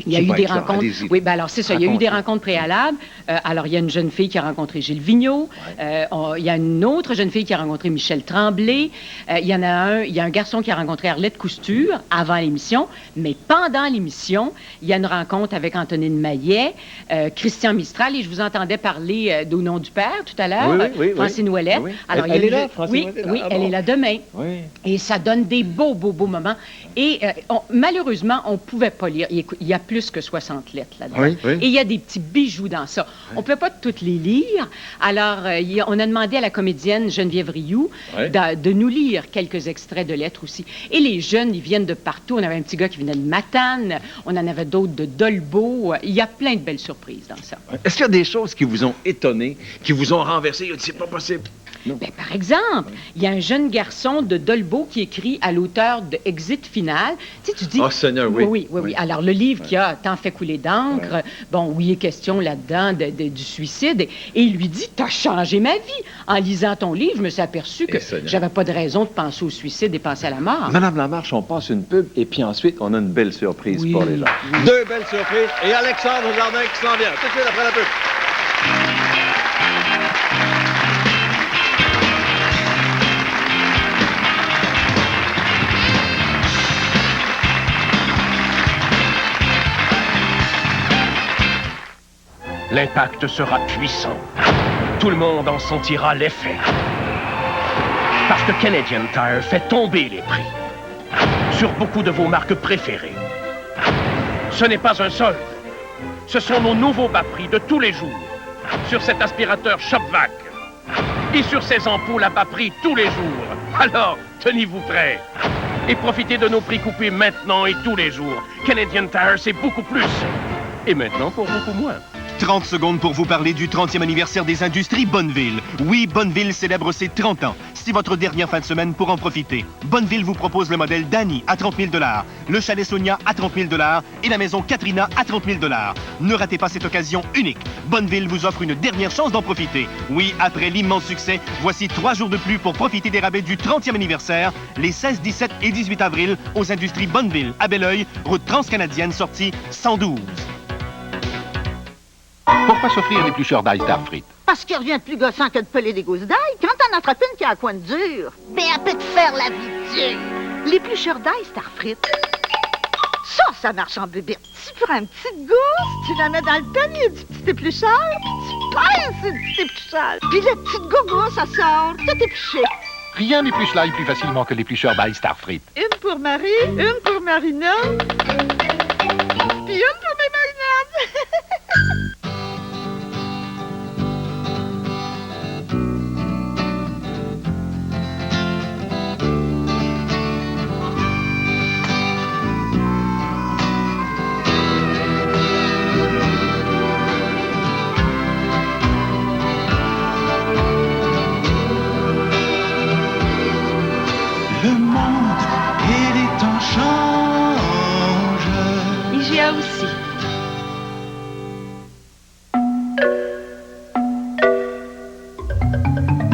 Il y a eu des rencontres. Oui, ben alors c'est ça. Il y a eu des rencontres préalables. Alors, il y a une jeune fille qui a rencontré Gilles Vigneault. Il y a une autre jeune fille qui a rencontré Michel Tremblay. Il y a un garçon qui a rencontré Arlette Cousture avant l'émission. Mais pendant l'émission, il y a une rencontre avec Antonine Maillet, Christian Mistral. Et je vous entendais parler d'Au nom du Père tout à l'heure. Oui. Francine Ouellette. Oui. Alors, elle est là, Francine Ouellette? Oui, elle est là demain. Oui. Et ça donne des beaux moments. Et malheureusement, on ne pouvait pas lire. Il y a plus que 60 lettres là-dedans. Oui, oui. Et il y a des petits bijoux dans ça. On ne peut pas toutes les lire. Alors, on a demandé à la comédienne Geneviève Rioux de nous lire quelques extraits de lettres aussi. Et les jeunes, ils viennent de partout. On avait un petit gars qui venait de Matane. On en avait d'autres de Dolbeau. Il y a plein de belles surprises dans ça. Est-ce qu'il y a des choses qui vous ont étonné, qui vous ont renversé? C'est pas possible. Ben, par exemple, il y a un jeune garçon de Dolbeau qui écrit à l'auteur de Exit Final. Tu sais, tu dis... Oh, Seigneur, oui. Oui. Alors, le livre qui a tant fait couler d'encre, bon, où il est question là-dedans du suicide, et il lui dit, t'as changé ma vie. En lisant ton livre, je me suis aperçu que j'avais pas de raison de penser au suicide et penser à la mort. Madame Lamarche, on passe une pub, et puis ensuite, on a une belle surprise pour les gens. Deux belles surprises, et Alexandre Jardin qui s'en vient, tout de suite après la pub. L'impact sera puissant. Tout le monde en sentira l'effet. Parce que Canadian Tire fait tomber les prix sur beaucoup de vos marques préférées. Ce n'est pas un solde. Ce sont nos nouveaux bas prix de tous les jours. Sur cet aspirateur Shopvac. Et sur ces ampoules à bas prix tous les jours. Alors, tenez-vous prêts. Et profitez de nos prix coupés maintenant et tous les jours. Canadian Tire, c'est beaucoup plus. Et maintenant, pour beaucoup moins. 30 secondes pour vous parler du 30e anniversaire des industries Bonneville. Oui, Bonneville célèbre ses 30 ans. C'est votre dernière fin de semaine pour en profiter. Bonneville vous propose le modèle Danny à 30 000 $, le chalet Sonia à 30 000 $ et la maison Katrina à 30 000 $. Ne ratez pas cette occasion unique. Bonneville vous offre une dernière chance d'en profiter. Oui, après l'immense succès, voici 3 jours de plus pour profiter des rabais du 30e anniversaire, les 16, 17 et 18 avril aux industries Bonneville, à Belleuil, route transcanadienne sortie 112. Pourquoi s'offrir l'éplucheur d'ail Starfrit? Parce qu'il n'y a rien de plus gossant que de peler des gousses d'ail quand t'en attrapes une qui a un coin de dur. Mais elle peut te faire la vie dure. L'éplucheur d'ail Starfrit. Ça marche en bébé. Tu prends une petite gousse, tu la mets dans le panier du petit éplucheur, puis tu pinces le petit éplucheur. Puis la petite gousse, ça sort, tout épluché. Rien n'épluche l'ail plus facilement que l'éplucheur d'ail Starfrit. Une pour Marie, une pour Marina, puis une pour mes marinades. Le monde et les temps changent. IGA aussi.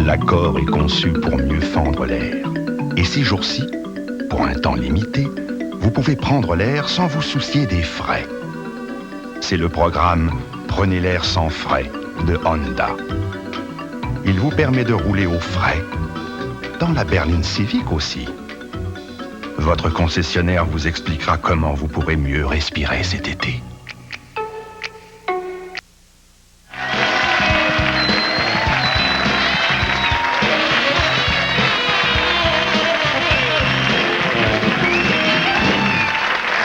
L'accord est conçu pour mieux fendre l'air. Et ces jours-ci, pour un temps limité, vous pouvez prendre l'air sans vous soucier des frais. C'est le programme Prenez l'air sans frais de Honda. Il vous permet de rouler au frais. Dans la berline Civic aussi. Votre concessionnaire vous expliquera comment vous pourrez mieux respirer cet été.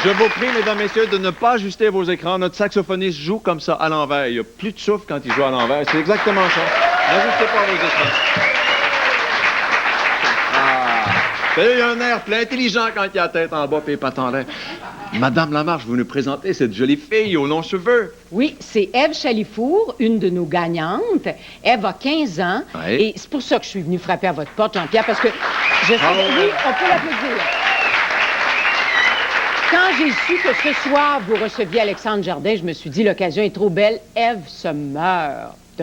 Je vous prie, mesdames, messieurs, de ne pas ajuster vos écrans. Notre saxophoniste joue comme ça, à l'envers. Il n'y a plus de souffle quand il joue à l'envers. C'est exactement ça. N'ajustez pas vos écrans. Il y a un air plein intelligent quand il a la tête en bas et les pattes en l'air. Madame Lamarche, vous nous présentez cette jolie fille aux longs cheveux. Oui, c'est Ève Chalifour, une de nos gagnantes. Ève a 15 ans. Oui. Et c'est pour ça que je suis venue frapper à votre porte, Jean-Pierre, parce que je sais... Oui, on peut l'applaudir. Quand j'ai su que ce soir, vous receviez Alexandre Jardin, je me suis dit, l'occasion est trop belle. Ève se meurt de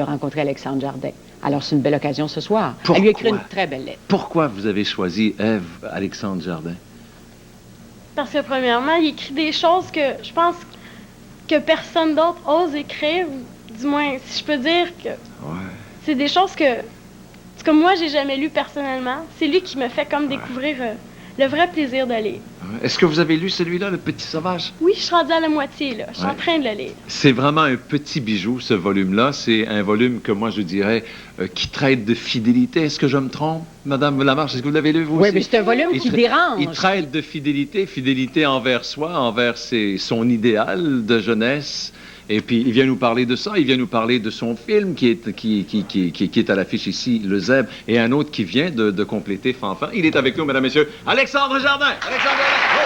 rencontrer Alexandre Jardin. Alors, c'est une belle occasion ce soir. Pourquoi? Elle lui a écrit une très belle lettre. Pourquoi vous avez choisi Ève Alexandre Jardin? Parce que, premièrement, il écrit des choses que je pense que personne d'autre ose écrire. Du moins, si je peux dire que... C'est des choses que moi, j'ai jamais lues personnellement. C'est lui qui me fait comme découvrir Le vrai plaisir de lire. Est-ce que vous avez lu celui-là, Le Petit Sauvage? Oui, je suis rendue à la moitié, là. Je suis en train de le lire. C'est vraiment un petit bijou, ce volume-là. C'est un volume que moi, je dirais, qui traite de fidélité. Est-ce que je me trompe, Madame Lamarche? Est-ce que vous l'avez lu, vous aussi? Oui, mais c'est un volume qui dérange. Il traite de fidélité, fidélité envers soi, envers son idéal de jeunesse. Et puis, il vient nous parler de ça. Il vient nous parler de son film qui est à l'affiche ici, Le Zèbre, et un autre qui vient de compléter Fanfan. Il est avec nous, mesdames, messieurs, Alexandre Jardin. Alexandre Jardin.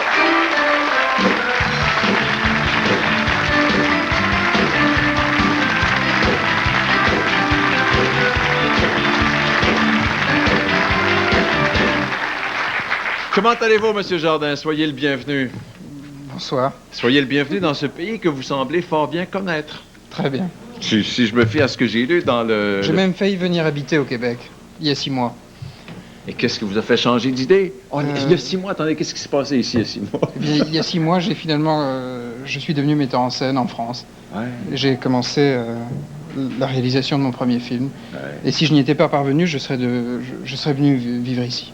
Comment allez-vous, Monsieur Jardin? Soyez le bienvenu. Bonsoir. Soyez le bienvenu dans ce pays que vous semblez fort bien connaître. Très bien. Si je me fie à ce que j'ai lu dans le... J'ai même failli venir habiter au Québec, il y a 6 mois. Et qu'est-ce qui vous a fait changer d'idée? Il y a 6 mois, attendez, qu'est-ce qui s'est passé ici il y a 6 mois? Eh bien, il y a 6 mois, j'ai finalement... je suis devenu metteur en scène en France. Ouais. J'ai commencé la réalisation de mon premier film. Ouais. Et si je n'y étais pas parvenu, je serais venu vivre ici.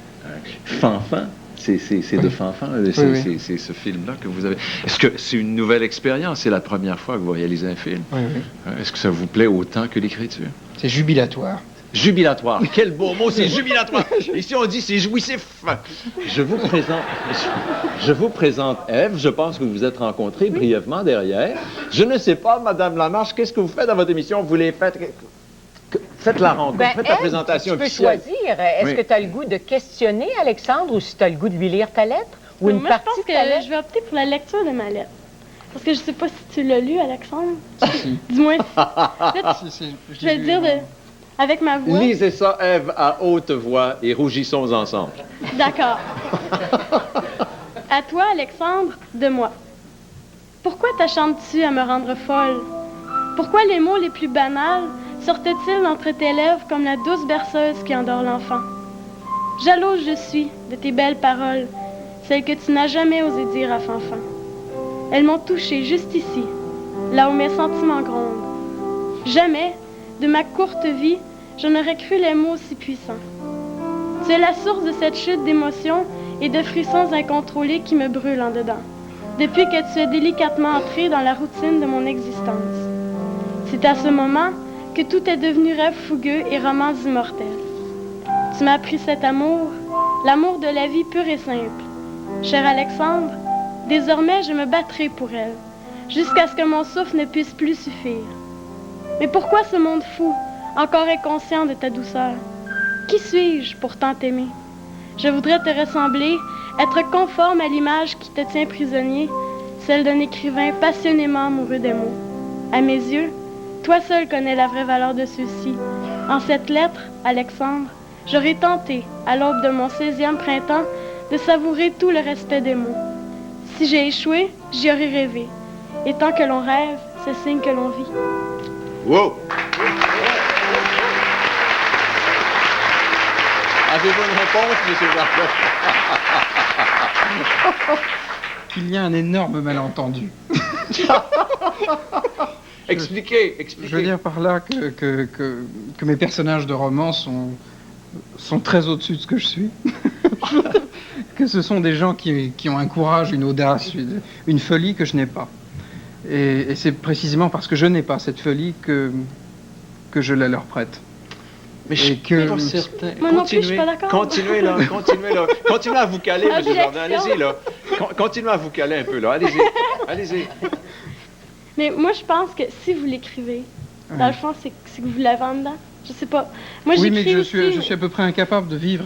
Fanfan? C'est de Fanfan, c'est ce film-là que vous avez... Est-ce que c'est une nouvelle expérience? C'est la première fois que vous réalisez un film? Oui. Est-ce que ça vous plaît autant que l'écriture? C'est jubilatoire. Jubilatoire. Quel beau mot, c'est jubilatoire. Ici, on dit c'est jouissif. Je vous présente Ève. Je pense que vous vous êtes rencontrés brièvement derrière. Je ne sais pas, Madame Lamarche, qu'est-ce que vous faites dans votre émission? Vous les faites... Faites la rencontre, faites la présentation officielle. Tu peux choisir. Est-ce que tu as le goût de questionner Alexandre ou si tu as le goût de lui lire ta lettre ou une moi, partie je pense que je vais opter pour la lecture de ma lettre. Parce que je sais pas si tu l'as lu, Alexandre. Dis-moi. Je vais le dire avec ma voix. Lisez ça, Ève, à haute voix et rougissons ensemble. D'accord. À toi, Alexandre, de moi. Pourquoi t'acharnes-tu à me rendre folle? Pourquoi les mots les plus banals sortent-ils entre tes lèvres comme la douce berceuse qui endort l'enfant? Jalouse je suis de tes belles paroles, celles que tu n'as jamais osé dire à Fanfan. Elles m'ont touchée juste ici, là où mes sentiments grondent. Jamais, de ma courte vie, je n'aurais cru les mots si puissants. Tu es la source de cette chute d'émotions et de frissons incontrôlés qui me brûlent en dedans, depuis que tu es délicatement entré dans la routine de mon existence. C'est à ce moment que tout est devenu rêve fougueux et romans immortels. Tu m'as appris cet amour, l'amour de la vie pure et simple. Cher Alexandre, désormais je me battrai pour elle, jusqu'à ce que mon souffle ne puisse plus suffire. Mais pourquoi ce monde fou, encore inconscient de ta douceur? Qui suis-je pour tant t'aimer? Je voudrais te ressembler, être conforme à l'image qui te tient prisonnier, celle d'un écrivain passionnément amoureux des mots. À mes yeux, toi seul connais la vraie valeur de ceux-ci. En cette lettre, Alexandre, j'aurais tenté, à l'aube de mon 16e printemps, de savourer tout le respect des mots. Si j'ai échoué, j'y aurais rêvé. Et tant que l'on rêve, c'est signe que l'on vit. Wow! Avez-vous une réponse, M. Jardin? Il y a un énorme malentendu. Expliquez. Je veux dire par là que mes personnages de romans sont très au-dessus de ce que je suis. Que ce sont des gens qui ont un courage, une audace, une folie que je n'ai pas. Et c'est précisément parce que je n'ai pas cette folie que je la leur prête. Mais je suis pas certain. Moi non plus, je suis pas d'accord. Continuez là. Continuez à vous caler, M. Jardin. Allez-y, là. Continuez à vous caler un peu, là. Allez-y. Mais moi, je pense que si vous l'écrivez, dans le fond, c'est que vous l'avez en dedans. Je sais pas. Moi, oui, mais je suis à peu près incapable de vivre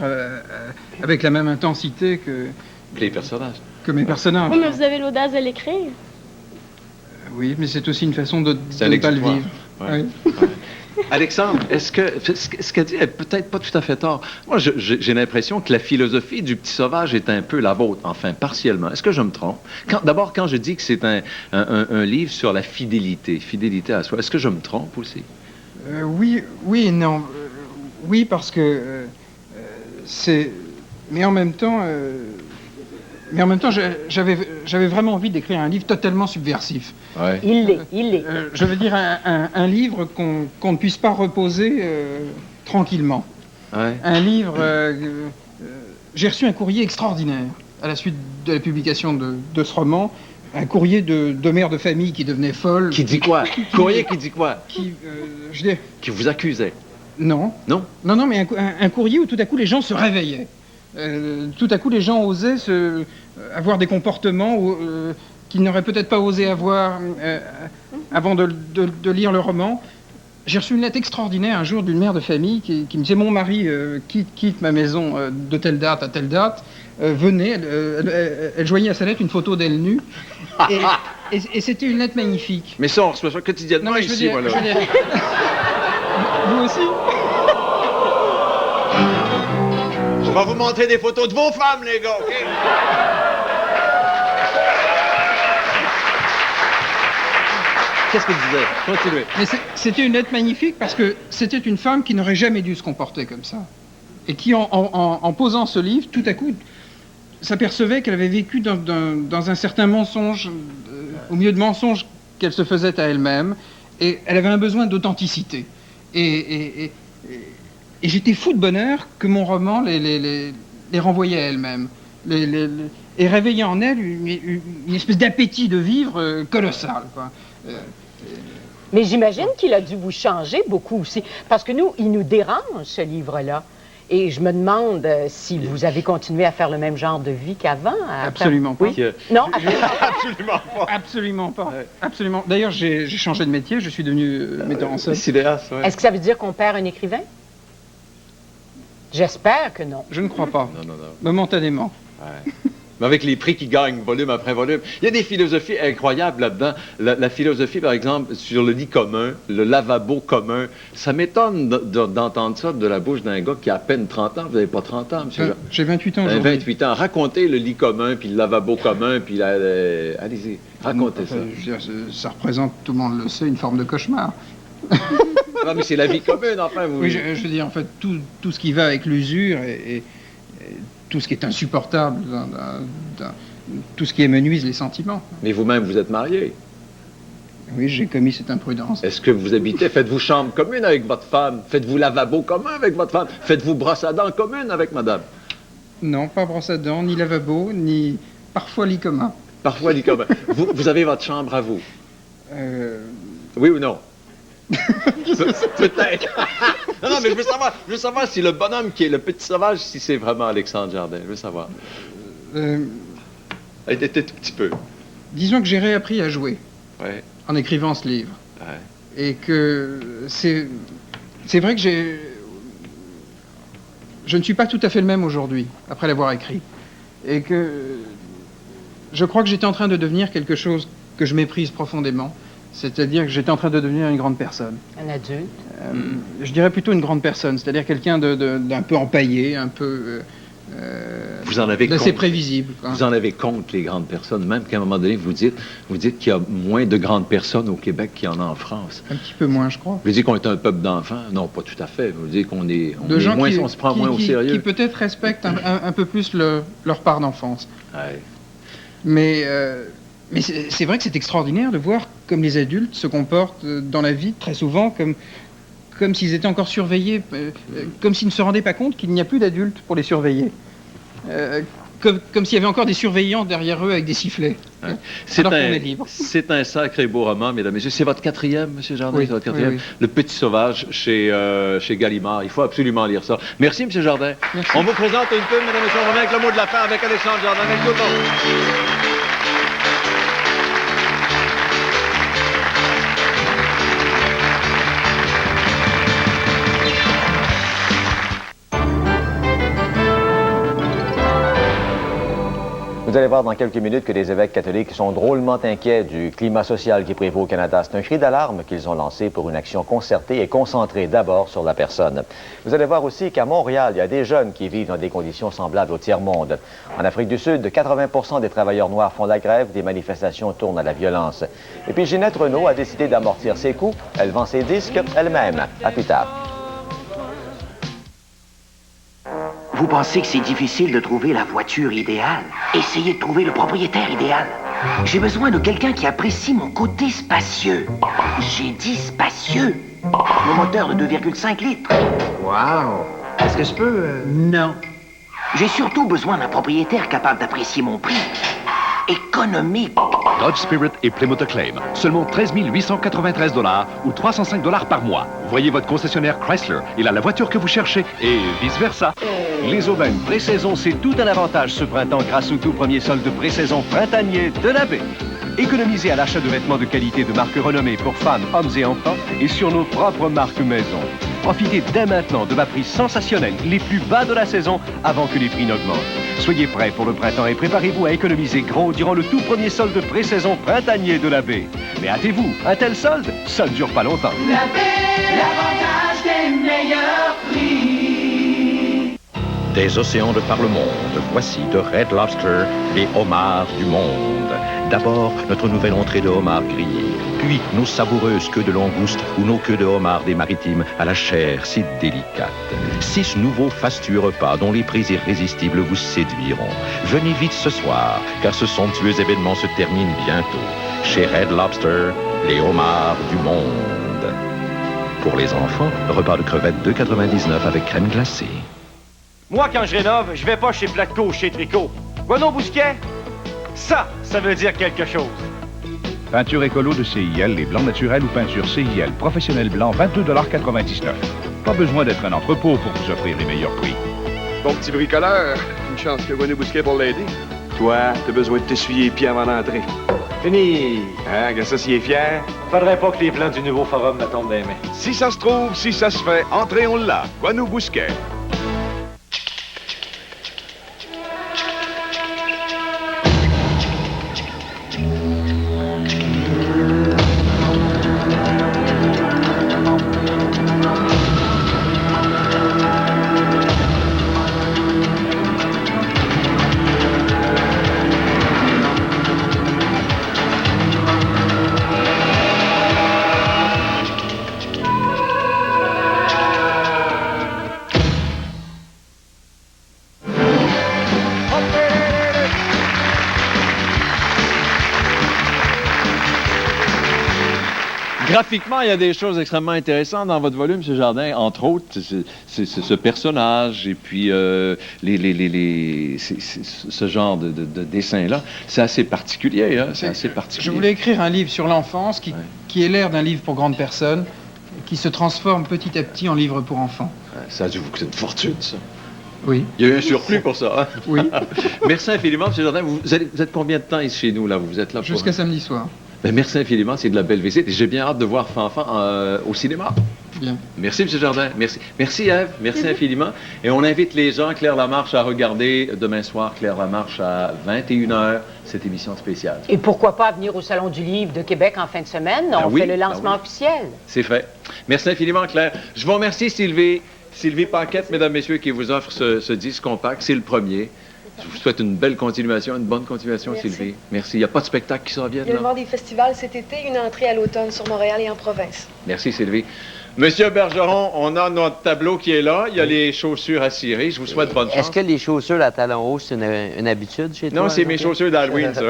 avec la même intensité que les personnages. Que mes personnages. Oui, mais vous avez l'audace de l'écrire. Oui, mais c'est aussi une façon de ne pas le vivre. Ouais. Oui. Alexandre, est-ce qu'elle dit est peut-être pas tout à fait tort? Moi, j'ai l'impression que la philosophie du Petit Sauvage est un peu la vôtre, enfin, partiellement. Est-ce que je me trompe? D'abord, quand je dis que c'est un livre sur la fidélité à soi, est-ce que je me trompe aussi? Oui et non. Oui, parce que c'est... Mais en même temps, j'avais vraiment envie d'écrire un livre totalement subversif. Ouais. Il l'est. Je veux dire un livre qu'on ne puisse pas reposer tranquillement. Ouais. Un livre j'ai reçu un courrier extraordinaire à la suite de la publication de ce roman. Un courrier de mère de famille qui devenait folle. Qui dit quoi? Courrier qui dit quoi? Qui vous accusait? Non. Non? Non, mais un courrier où tout à coup les gens se réveillaient. Tout à coup les gens osaient avoir des comportements qu'ils n'auraient peut-être pas osé avoir avant de lire le roman. J'ai reçu une lettre extraordinaire un jour d'une mère de famille qui me disait « Mon mari quitte ma maison de telle date à telle date. Venez, elle joignait à sa lettre une photo d'elle nue. Et c'était une lettre magnifique. » Mais ça, on reçoit ça quotidiennement ici, voilà. Vous aussi? Je vais vous montrer des photos de vos femmes, les gars, OK? Qu'est-ce que tu disais? Continuez. Mais c'était une lettre magnifique parce que c'était une femme qui n'aurait jamais dû se comporter comme ça. Et qui, en posant ce livre, tout à coup, s'apercevait qu'elle avait vécu dans un certain mensonge, au milieu de mensonges qu'elle se faisait à elle-même, et elle avait un besoin d'authenticité. Et j'étais fou de bonheur que mon roman les renvoyait à elle-même, et réveillait en elle une espèce d'appétit de vivre colossal, quoi. Mais j'imagine qu'il a dû vous changer beaucoup aussi, parce que nous, il nous dérange, ce livre-là. Et je me demande si vous avez continué à faire le même genre de vie qu'avant. Absolument pas. Oui? Non, absolument pas. Absolument pas. Ouais. Absolument. D'ailleurs, j'ai changé de métier, je suis devenu metteur en scène. Cinéaste, ouais. Est-ce que ça veut dire qu'on perd un écrivain? J'espère que non. Je ne crois pas. Non. Momentanément. Ouais. Mais avec les prix qui gagnent, volume après volume. Il y a des philosophies incroyables là-dedans. La philosophie, par exemple, sur le lit commun, le lavabo commun. Ça m'étonne d'entendre ça de la bouche d'un gars qui a à peine 30 ans. Vous n'avez pas 30 ans, monsieur? J'ai 28 ans aujourd'hui. 28 ans. Racontez le lit commun, puis le lavabo commun, puis allez-y, racontez ça. Je veux dire, ça représente, tout le monde le sait, une forme de cauchemar. Non, mais c'est la vie commune, enfin. Oui, je veux dire, en fait, tout ce qui va avec l'usure et tout ce qui est insupportable, tout ce qui émenuise les sentiments. Mais vous-même, vous êtes marié? Oui, j'ai commis cette imprudence. Est-ce que vous habitez, faites-vous chambre commune avec votre femme? Faites-vous lavabo commun avec votre femme? Faites-vous brosse à dents commune avec madame? Non, pas brosse à dents, ni lavabo, ni parfois lit commun. Parfois lit commun. Vous avez votre chambre à vous? Oui ou non? Peut-être. non, mais je veux savoir si le bonhomme qui est le petit sauvage, si c'est vraiment Alexandre Jardin. Je veux savoir. Elle était tout petit peu. Disons que j'ai réappris à jouer en écrivant ce livre. Ouais. Et que c'est vrai que je ne suis pas tout à fait le même aujourd'hui, après l'avoir écrit. Et que je crois que j'étais en train de devenir quelque chose que je méprise profondément. C'est-à-dire que j'étais en train de devenir une grande personne. Un adulte? Je dirais plutôt une grande personne, c'est-à-dire quelqu'un d'un peu empaillé, un peu... vous en avez d'assez prévisible. Quoi. Vous en avez compte, les grandes personnes, même qu'à un moment donné, vous dites qu'il y a moins de grandes personnes au Québec qu'il y en a en France. Un petit peu moins, je crois. Vous dites qu'on est un peuple d'enfants? Non, pas tout à fait. Vous dites qu'on est moins, on se prend moins au sérieux. Qui peut-être respectent un peu plus leur part d'enfance. Ouais. Mais c'est vrai que c'est extraordinaire de voir comme les adultes se comportent dans la vie, très souvent, comme s'ils étaient encore surveillés, comme s'ils ne se rendaient pas compte qu'il n'y a plus d'adultes pour les surveiller. Comme s'il y avait encore des surveillants derrière eux avec des sifflets. Ouais. C'est un sacré beau roman, mesdames et messieurs. C'est votre quatrième, M. Jardin? Oui, c'est votre quatrième? Oui. Le Petit Sauvage chez Gallimard. Il faut absolument lire ça. Merci, M. Jardin. Merci. On vous présente une pub, mesdames et messieurs. On revient avec le mot de la fin avec Alexandre Jardin. Avec tout le monde. Vous allez voir dans quelques minutes que les évêques catholiques sont drôlement inquiets du climat social qui prévaut au Canada. C'est un cri d'alarme qu'ils ont lancé pour une action concertée et concentrée d'abord sur la personne. Vous allez voir aussi qu'à Montréal, il y a des jeunes qui vivent dans des conditions semblables au tiers-monde. En Afrique du Sud, 80% des travailleurs noirs font la grève, des manifestations tournent à la violence. Et puis Ginette Renault a décidé d'amortir ses coûts. Elle vend ses disques elle-même. À plus tard. Vous pensez que c'est difficile de trouver la voiture idéale? Essayez de trouver le propriétaire idéal. J'ai besoin de quelqu'un qui apprécie mon côté spacieux. J'ai dit spacieux. Mon moteur de 2,5 litres. Wow! Est-ce que je peux... Non. J'ai surtout besoin d'un propriétaire capable d'apprécier mon prix. Économique. Dodge Spirit et Plymouth Acclaim. Seulement 13 893 $ ou 305 $ par mois. Voyez votre concessionnaire Chrysler. Il a la voiture que vous cherchez et vice-versa. Les aubaines pré-saison, c'est tout un avantage ce printemps grâce au tout premier solde pré-saison printanier de la baie. Économisez à l'achat de vêtements de qualité de marques renommées pour femmes, hommes et enfants et sur nos propres marques maison. Profitez dès maintenant de bas prix sensationnels, les plus bas de la saison avant que les prix n'augmentent. Soyez prêts pour le printemps et préparez-vous à économiser gros durant le tout premier solde pré-saison printanier de la baie. Mais hâtez-vous, un tel solde, ça ne dure pas longtemps. La baie, l'avantage des meilleurs prix. Des océans de par le monde, voici de Red Lobster les homards du monde. D'abord, notre nouvelle entrée de homard grillé, puis nos savoureuses queues de langouste ou nos queues de homard des maritimes à la chair si délicate. 6 nouveaux fastueux repas dont les prix irrésistibles vous séduiront. Venez vite ce soir, car ce somptueux événement se termine bientôt. Chez Red Lobster, les homards du monde. Pour les enfants, repas de crevettes $2,99 avec crème glacée. Moi, quand je rénove, je vais pas chez Platco ou chez Tricot. Renaud Bousquet, ça veut dire quelque chose. Peinture écolo de CIL, les blancs naturels ou peinture CIL, professionnel blanc, 22,99 $. Pas besoin d'être un entrepôt pour vous offrir les meilleurs prix. Bon petit bricoleur, une chance que René Bousquet pour l'aider. Toi, t'as besoin de t'essuyer les pieds avant d'entrer. Fini. Hein, que ça s'y est fier? Faudrait pas que les plans du nouveau forum me tombent des mains. Si ça se trouve, si ça se fait, entrez, on l'a. René Bousquet. Graphiquement, il y a des choses extrêmement intéressantes dans votre volume, M. Jardin. Entre autres, c'est ce personnage et puis ce genre de dessin-là. C'est assez particulier, hein? C'est assez particulier. Je voulais écrire un livre sur l'enfance qui est l'air d'un livre pour grandes personnes, qui se transforme petit à petit en livre pour enfants. Ça a dû vous coûter une fortune, ça. Oui. Il y a eu un surplus pour ça. Hein? Oui. Merci infiniment, M. Jardin. Vous êtes combien de temps ici chez nous, là? Vous êtes là pour... Jusqu'à samedi soir. Ben, merci infiniment, c'est de la belle visite. Et j'ai bien hâte de voir Fanfan au cinéma. Bien. Merci, M. Jardin. Merci. Merci, Ève. Merci infiniment. Et on invite les gens, Claire Lamarche, à regarder demain soir, Claire Lamarche, à 21h, cette émission spéciale. Et pourquoi pas venir au Salon du Livre de Québec en fin de semaine? On fait le lancement officiel. C'est fait. Merci infiniment, Claire. Je vous remercie, Sylvie Paquette, mesdames, messieurs, qui vous offre ce disque compact. C'est le premier. Je vous souhaite une belle continuation, une bonne continuation, Merci. Sylvie. Merci. Il n'y a pas de spectacle qui s'en vient, Il va y non? avoir des festivals cet été, une entrée à l'automne sur Montréal et en province. Merci, Sylvie. Monsieur Bergeron, on a notre tableau qui est là. Il y a les chaussures à cirer. Je vous souhaite bonne chance. Est-ce que les chaussures à talons hauts, c'est une habitude chez toi? Non, c'est mes chaussures d'Halloween, ça.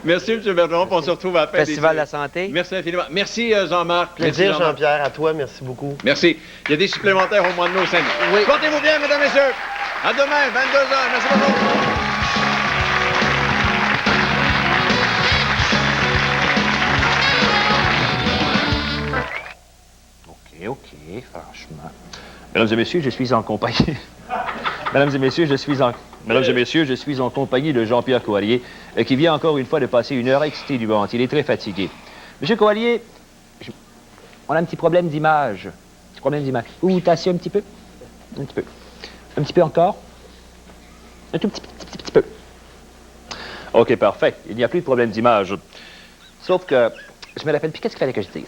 Merci, M. Bergeron. On se retrouve à la fin Festival de la santé. Merci infiniment. Merci, Jean-Marc. Plaisir, Merci, Jean-Pierre. À toi, merci beaucoup. Merci. Il y a des supplémentaires au mois de mai au samedi. Oui. Portez-vous bien, mesdames, messieurs. À demain, 22h. Merci beaucoup. OK, franchement. Mesdames et messieurs, je suis en compagnie... Mesdames et messieurs, je suis en compagnie de Jean-Pierre Coallier, qui vient encore une fois de passer une heure exténuante. Il est très fatigué. Monsieur Coallier, on a un petit problème d'image. Ouh, t'as assis un petit peu? Un petit peu. Un petit peu encore? Un tout petit peu. OK, parfait. Il n'y a plus de problème d'image. Sauf que je me rappelle plus qu'est-ce qu'il fallait que je dise.